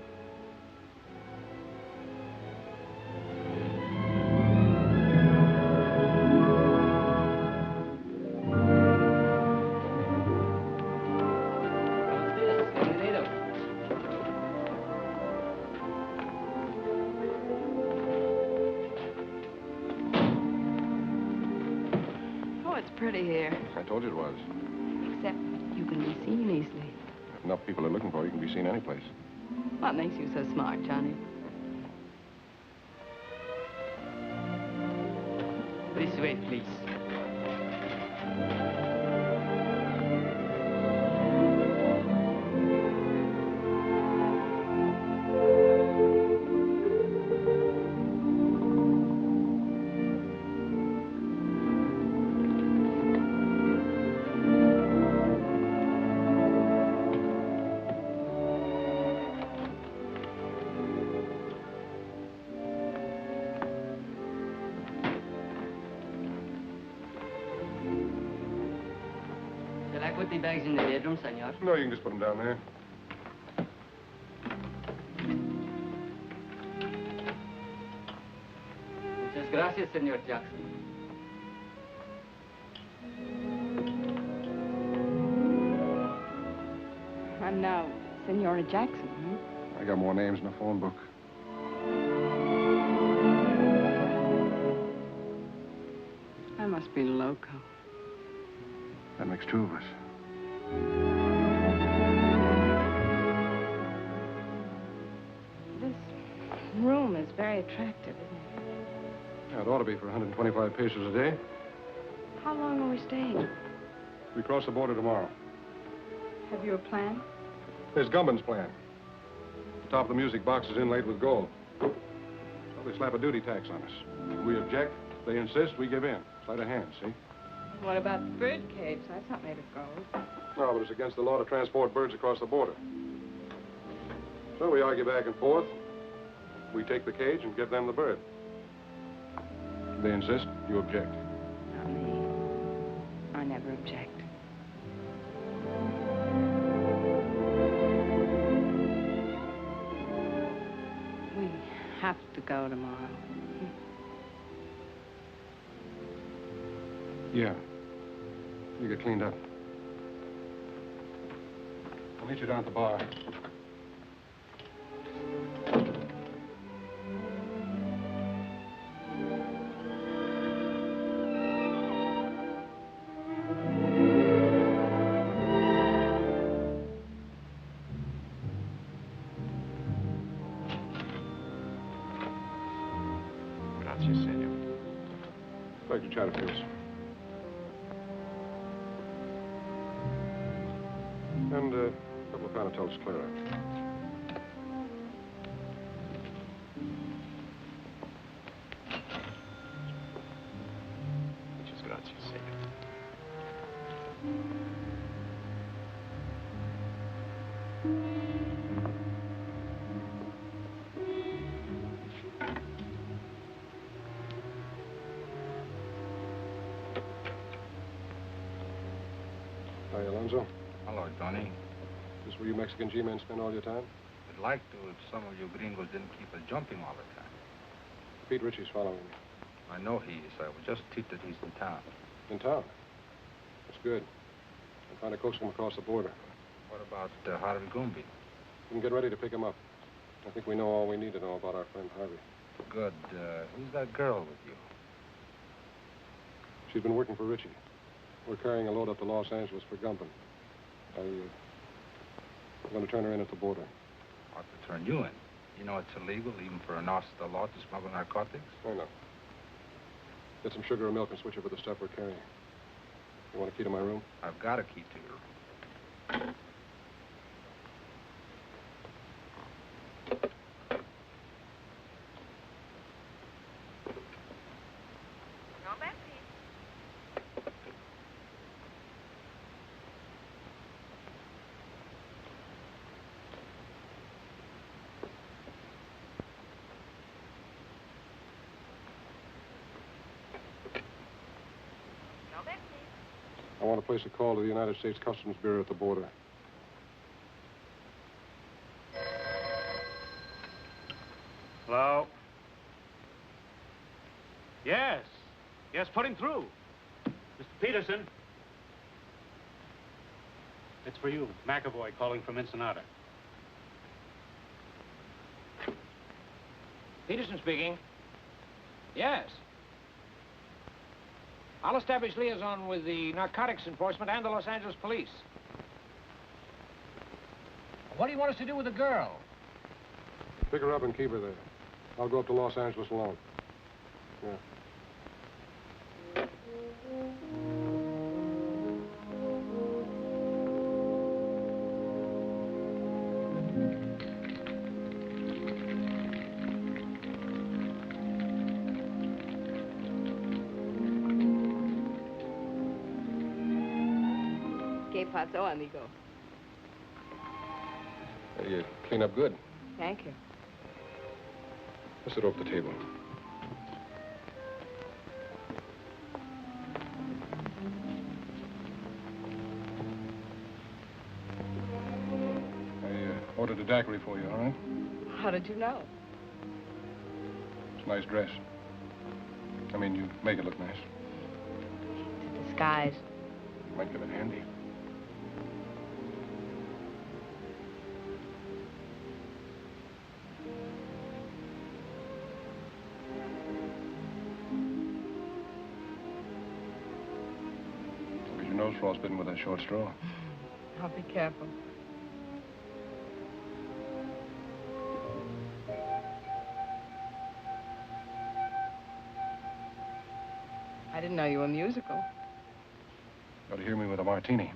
Pretty here. I told you it was. Except you can be seen easily. If enough people are looking for you, can be seen any place. What makes you so smart, Johnny? This way, please. The bags in the bedroom, senor. No, you can just put them down there. Muchas gracias, senor Jackson. I'm now Senora Jackson, hmm? I got more names in the phone book. I must be loco. That makes two of us. This room is very attractive, isn't it? Yeah, it ought to be for 125 pesos a day. How long are we staying? We cross the border tomorrow. Have you a plan? There's Gumban's plan. The top of the music box is inlaid with gold. Well, they slap a duty tax on us. We object, they insist, we give in. Sleight of hand, see? What about the bird cage? That's not made of gold. No, but it's against the law to transport birds across the border. So we argue back and forth. We take the cage and give them the bird. They insist, you object. Not me. I never object. We have to go tomorrow. Yeah. You get cleaned up. I'll meet you down at the bar. Inspector Chatterfield. And a couple of Panatellas Clara. Muchas gracias, Seiter. Hi, Alonzo. Hello, Johnny. This where you Mexican G-men spend all your time? I'd like to if some of you gringos didn't keep us jumping all the time. Pete Ritchie's following me. I know he is. I was just told that he's in town. In town? That's good. I'm trying to coax him across the border. What about Harvey Goomby? We can get ready to pick him up. I think we know all we need to know about our friend Harvey. Good. Who's that girl with you? She's been working for Ritchie. We're carrying a load up to Los Angeles for Gumpin. I'm going to turn her in at the border. Ought to turn you in. You know it's illegal, even for an officer of the law, to smuggle narcotics? I know. Get some sugar or milk and switch over the stuff we're carrying. You want a key to my room? I've got a key to your room. I want to place a call to the United States Customs Bureau at the border. Hello? Yes. Yes, put him through. Mr. Peterson. It's for you. McAvoy calling from Ensenada. Peterson speaking. Yes. I'll establish liaison with the narcotics enforcement and the Los Angeles police. What do you want us to do with the girl? Pick her up and keep her there. I'll go up to Los Angeles alone. Yeah. ¿Qué pasó, amigo? You clean up good. Thank you. Let's sit off the table. I ordered a daiquiri for you, all right? How did you know? It's a nice dress. I mean, you make it look nice. It's a disguise. Might come in handy. Your nose frostbitten with that short straw. I'll be careful. I didn't know you were musical. Got to hear me with a martini.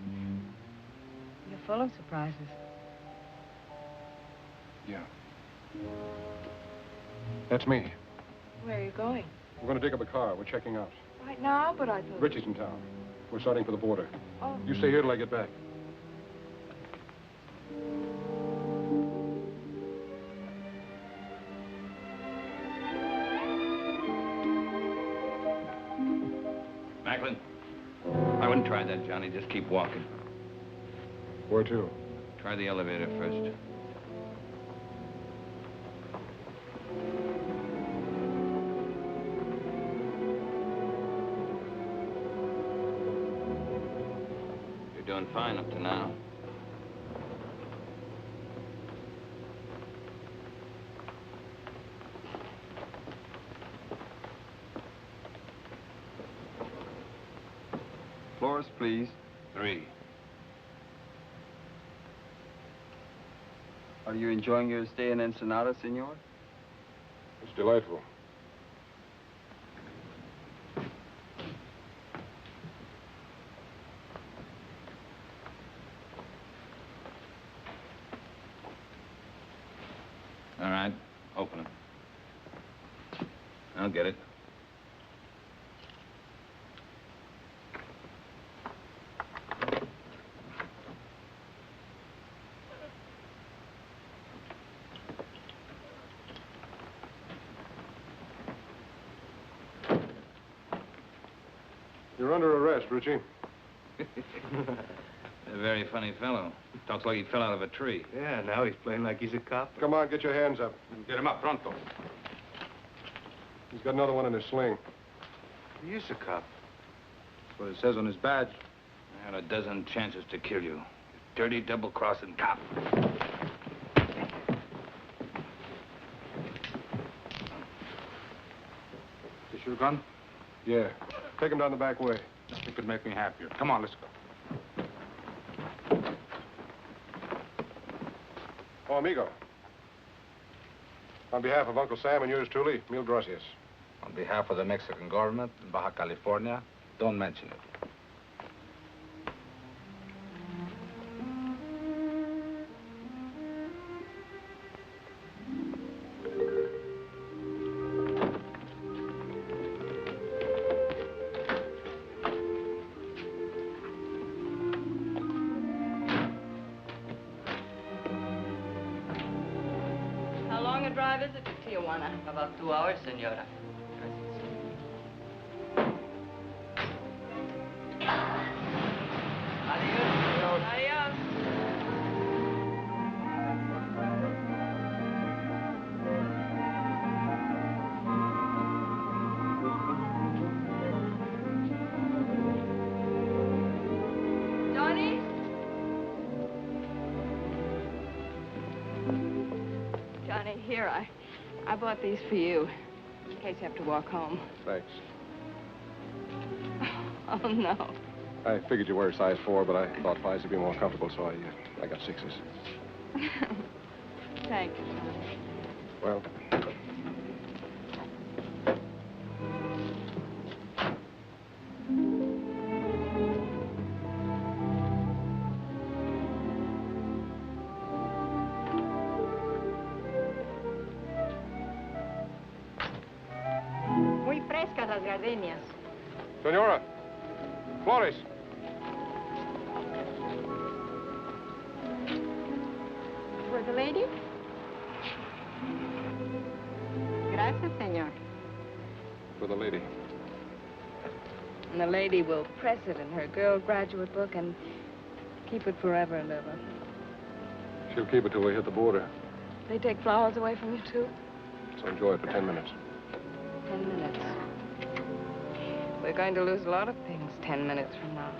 You're full of surprises. Yeah. That's me. Where are you going? We're going to dig up a car. We're checking out. Right now, but I thought... Ritchie's in town. We're starting for the border. Oh. You stay here till I get back. Macklin, I wouldn't try that, Johnny. Just keep walking. Where to? Try the elevator first. Doing fine up to now. Floors, please. 3. Are you enjoying your stay in Ensenada, senor? It's delightful. All right, open it. I'll get it. You're under arrest, Ritchie. A very funny fellow. Talks like he fell out of a tree. Yeah, now he's playing like he's a cop. Come on, get your hands up. Get him up, pronto. He's got another one in his sling. He is a cop. That's what it says on his badge. I had a dozen chances to kill you. You dirty, double-crossing cop. This your gun? Yeah. Take him down the back way. It could make me happier. Come on, let's go. Oh, amigo. On behalf of Uncle Sam and yours truly, mil gracias. On behalf of the Mexican government in Baja California, don't mention it. How long a drive is it to Tijuana? About 2 hours, senora. Adios. Adios. Johnny? Johnny, here, I bought these for you, in case you have to walk home. Thanks. Oh, no. I figured you wear a size 4, but I thought 5s would be more comfortable, so I got 6s. Thank you, Johnny. Well, Muy frescas las gardenias. Senora, Flores. For the lady? Gracias, señor. For the lady. And the lady will press it in her girl graduate book and keep it forever and ever. She'll keep it till we hit the border. They take flowers away from you, too? So enjoy it for 10 minutes. 10 minutes. We're going to lose a lot of things 10 minutes from now.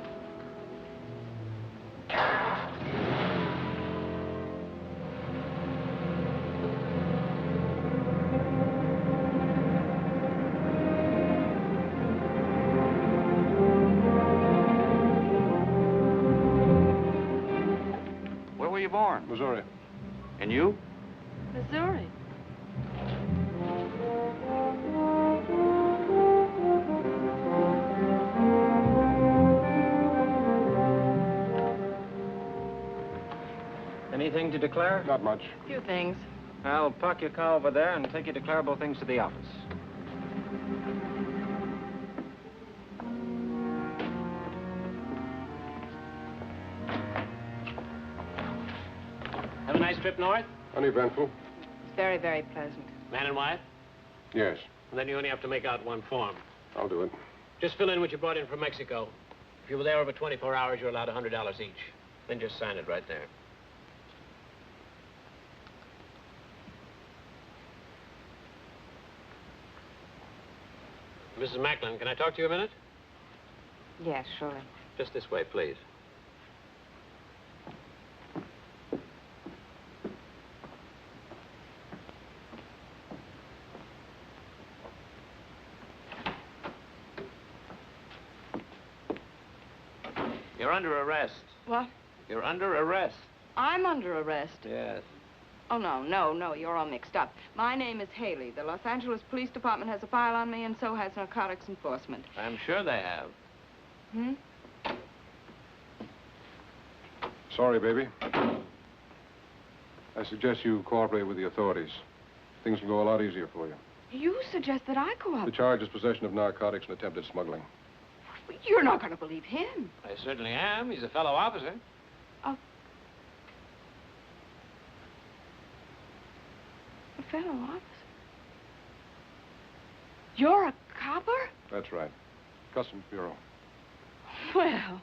Where were you born? Missouri. And you? Missouri. Anything to declare? Not much. A few things. I'll park your car over there and take your declarable things to the office. Have a nice trip north? Uneventful. It's very, very pleasant. Man and wife? Yes, And then you only have to make out one form. I'll do it. Just fill in what you brought in from Mexico. If you were there over 24 hours, you're allowed $100 each. Then just sign it right there. Mrs. Macklin, can I talk to you a minute? Yes, surely. Just this way, please. You're under arrest. What? You're under arrest. I'm under arrest. Yes. Oh, no, you're all mixed up. My name is Haley. The Los Angeles Police Department has a file on me, and so has narcotics enforcement. I'm sure they have. Hmm? Sorry, baby. I suggest you cooperate with the authorities. things will go a lot easier for you. You suggest that I go up. The charge is possession of narcotics and attempted smuggling. You're not going to believe him. I certainly am. He's a fellow officer. A fellow officer? You're a copper? That's right. Customs Bureau. Well,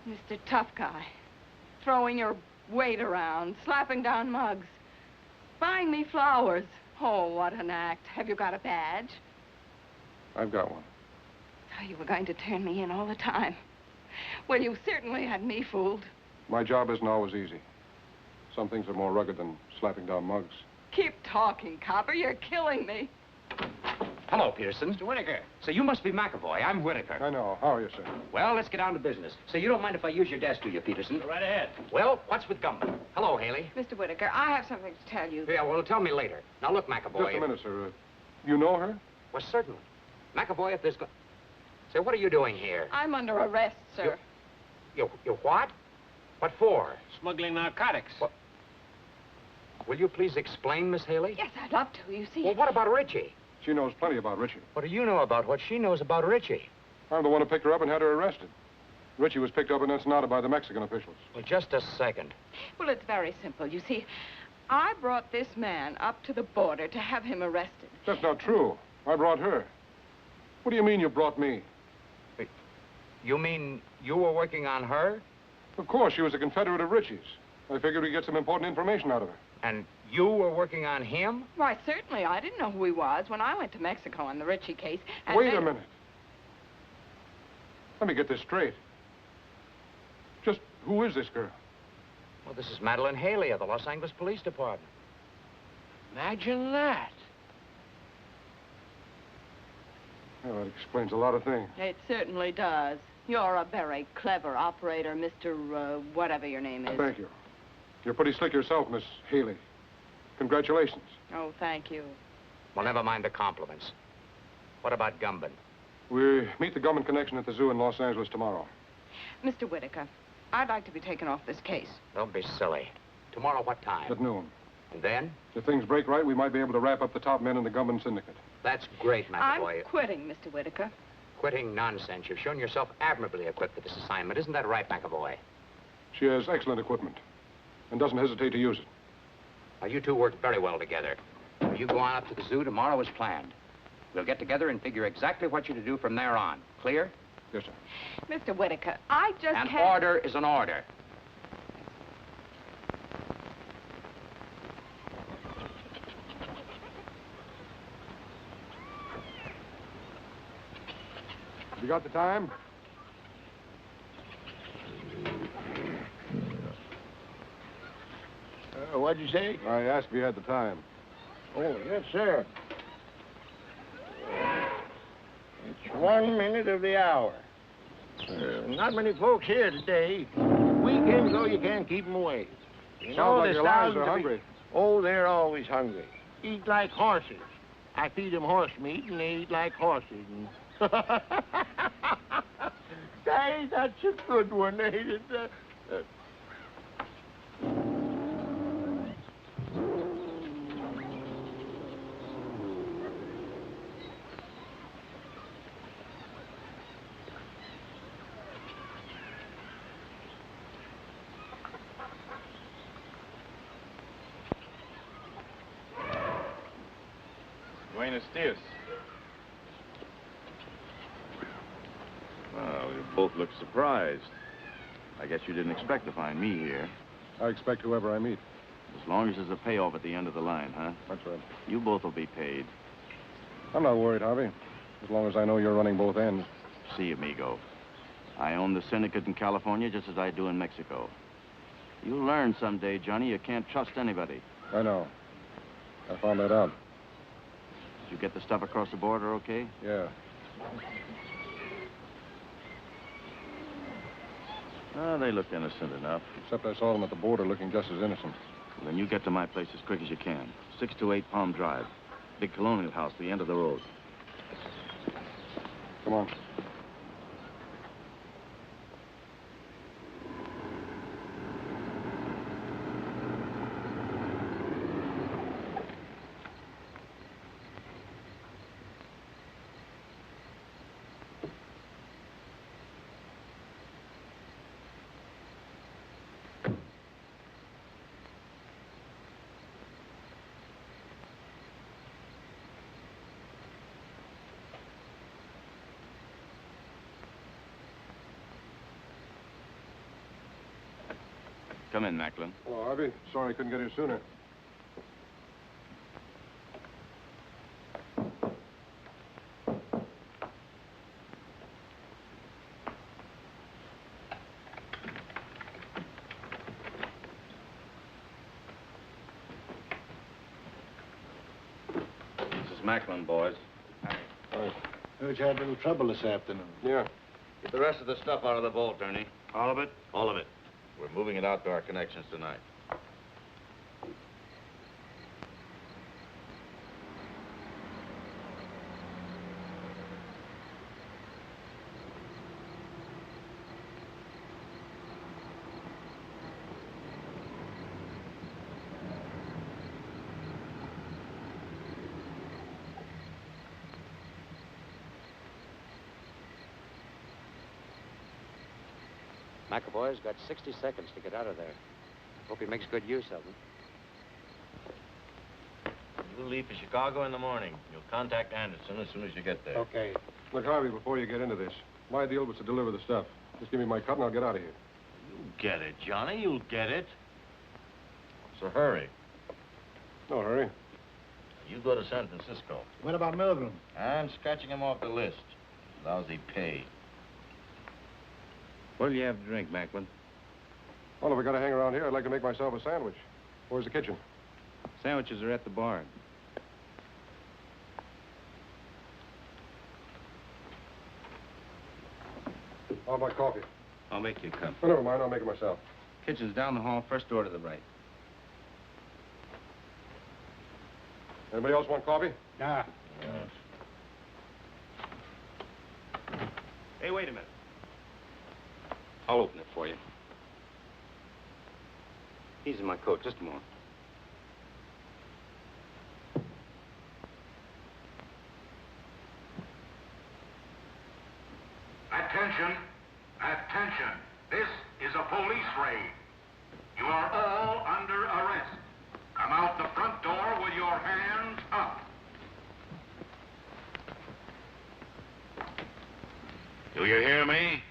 Mr. Tough Guy, throwing your weight around, slapping down mugs, buying me flowers. Oh, what an act. Have you got a badge? I've got one. Oh, you were going to turn me in all the time. Well, you certainly had me fooled. My job isn't always easy. Some things are more rugged than slapping down mugs. Keep talking, copper. You're killing me. Hello, Peterson. Mr. Whitaker. So you must be McAvoy. I'm Whitaker. I know. How are you, sir? Well, let's get down to business. So you don't mind if I use your desk, do you, Peterson? Go right ahead. Well, what's with Gumbo? Hello, Haley. Mr. Whitaker, I have something to tell you. Yeah, well, tell me later. Now, look, McAvoy. Just a minute, sir. You know her? Well, certainly. McAvoy, if there's... Say, what are you doing here? I'm under arrest, sir. You what? What for? Smuggling narcotics. What? Will you please explain, Miss Haley? Yes, I'd love to, you see. Well, what about Ritchie? She knows plenty about Ritchie. What do you know about what she knows about Ritchie? I'm the one who picked her up and had her arrested. Ritchie was picked up in Ensenada by the Mexican officials. Well, just a second. Well, it's very simple. You see, I brought this man up to the border to have him arrested. That's not true. I brought her. What do you mean you brought me? You mean you were working on her? Of course, she was a Confederate of Ritchie's. I figured we'd get some important information out of her. And you were working on him? Why, certainly. I didn't know who he was when I went to Mexico on the Ritchie case. And Wait a minute. Let me get this straight. Just who is this girl? Well, this is Madeleine Haley of the Los Angeles Police Department. Imagine that. Well, that explains a lot of things. It certainly does. You're a very clever operator, Mr. Whatever your name is. Thank you. You're pretty slick yourself, Miss Haley. Congratulations. Oh, thank you. Well, never mind the compliments. What about Gumbin? We meet the Gumbin connection at the zoo in Los Angeles tomorrow. Mr. Whitaker, I'd like to be taken off this case. Don't be silly. Tomorrow what time? At noon. And then? If things break right, we might be able to wrap up the top men in the Gumbin syndicate. That's great, McAvoy. I'm quitting, Mr. Whitaker. Quitting nonsense. You've shown yourself admirably equipped for this assignment. Isn't that right, McAvoy? She has excellent equipment and doesn't hesitate to use it. Now, you two work very well together. You go on up to the zoo tomorrow as planned. We'll get together and figure exactly what you're to do from there on. Clear? Yes, sir. Mr. Whitaker, I just An can't... order is an order. You got the time? What'd you say? I asked if you had the time. Oh, yes, sir. It's 1 minute of the hour. Not many folks here today. Weekends, though, you can't keep them away. Sounds like your lives are hungry. Oh, they're always hungry. Eat like horses. I feed them horse meat, and they eat like horses. And... Hey, that's a good one, ain't it? Buenos dias. Well, you both look surprised. I guess you didn't expect to find me here. I expect whoever I meet. As long as there's a payoff at the end of the line, huh? That's right. You both will be paid. I'm not worried, Harvey. As long as I know you're running both ends. See, amigo. I own the syndicate in California just as I do in Mexico. You'll learn someday, Johnny, you can't trust anybody. I know. I found that out. Did you get the stuff across the border okay? Yeah. Oh, they looked innocent enough. Except I saw them at the border looking just as innocent. Well, then you get to my place as quick as you can. 628 Palm Drive. Big colonial house, the end of the road. Come on. Come in, Macklin. Oh, Harvey. Sorry I couldn't get here sooner. This is Macklin, boys. Heard you had a little trouble this afternoon. Yeah. Get the rest of the stuff out of the vault, Ernie. All of it? All of it. We're moving it out to our connections tonight. McAvoy's got 60 seconds to get out of there. Hope he makes good use of them. You leave for Chicago in the morning. You'll contact Anderson as soon as you get there. Okay. Look, Harvey, before you get into this, my deal was to deliver the stuff. Just give me my cut and I'll get out of here. You'll get it, Johnny. You'll get it. So hurry. No hurry. You go to San Francisco. What about Milgram? I'm scratching him off the list. Lousy pay. What'll you have to drink, Macklin? Well, if we got to hang around here, I'd like to make myself a sandwich. Where's the kitchen? Sandwiches are at the bar. How about coffee? I'll make you a cup. Oh, never mind. I'll make it myself. Kitchen's down the hall, first door to the right. Anybody else want coffee? Nah. Hey, wait a minute. I'll open it for you. He's in my coat. Just a moment. Attention. Attention. This is a police raid. You are all under arrest. Come out the front door with your hands up. Do you hear me?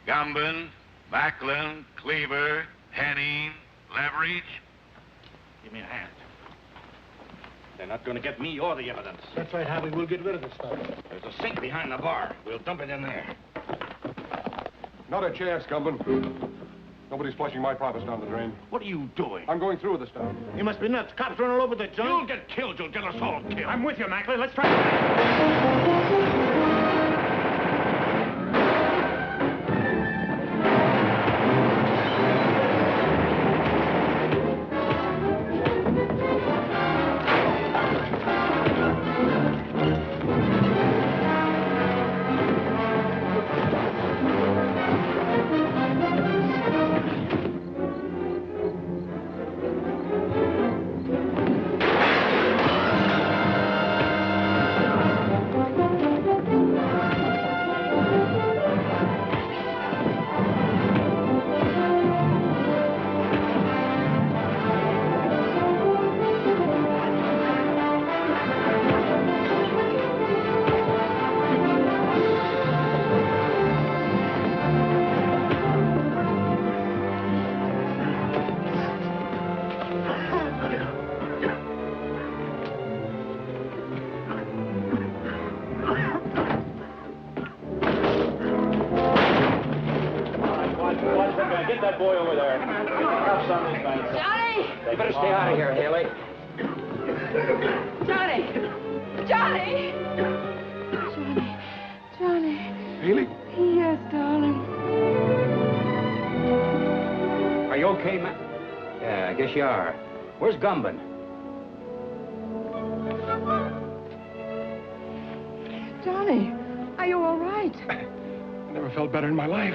Gumbin, Macklin, Cleaver, Henning, Leverage. Give me a hand. They're not going to get me or the evidence. That's right, Harvey. We'll get rid of the stuff. There's a sink behind the bar. We'll dump it in there. Not a chance, Gumbin. Nobody's flushing my profits down the drain. What are you doing? I'm going through with the stuff. You must be nuts. Cops running all over the joint. You'll get killed. You'll get us all killed. I'm with you, Macklin. Let's try. Get that boy over there. Cuffs on his legs. Johnny! You better stay out of here, Haley. Johnny! Johnny! Johnny! Haley? Yes, darling. Are you okay, man? Yeah, I guess you are. Where's Gumbin? Johnny, are you all right? I never felt better in my life.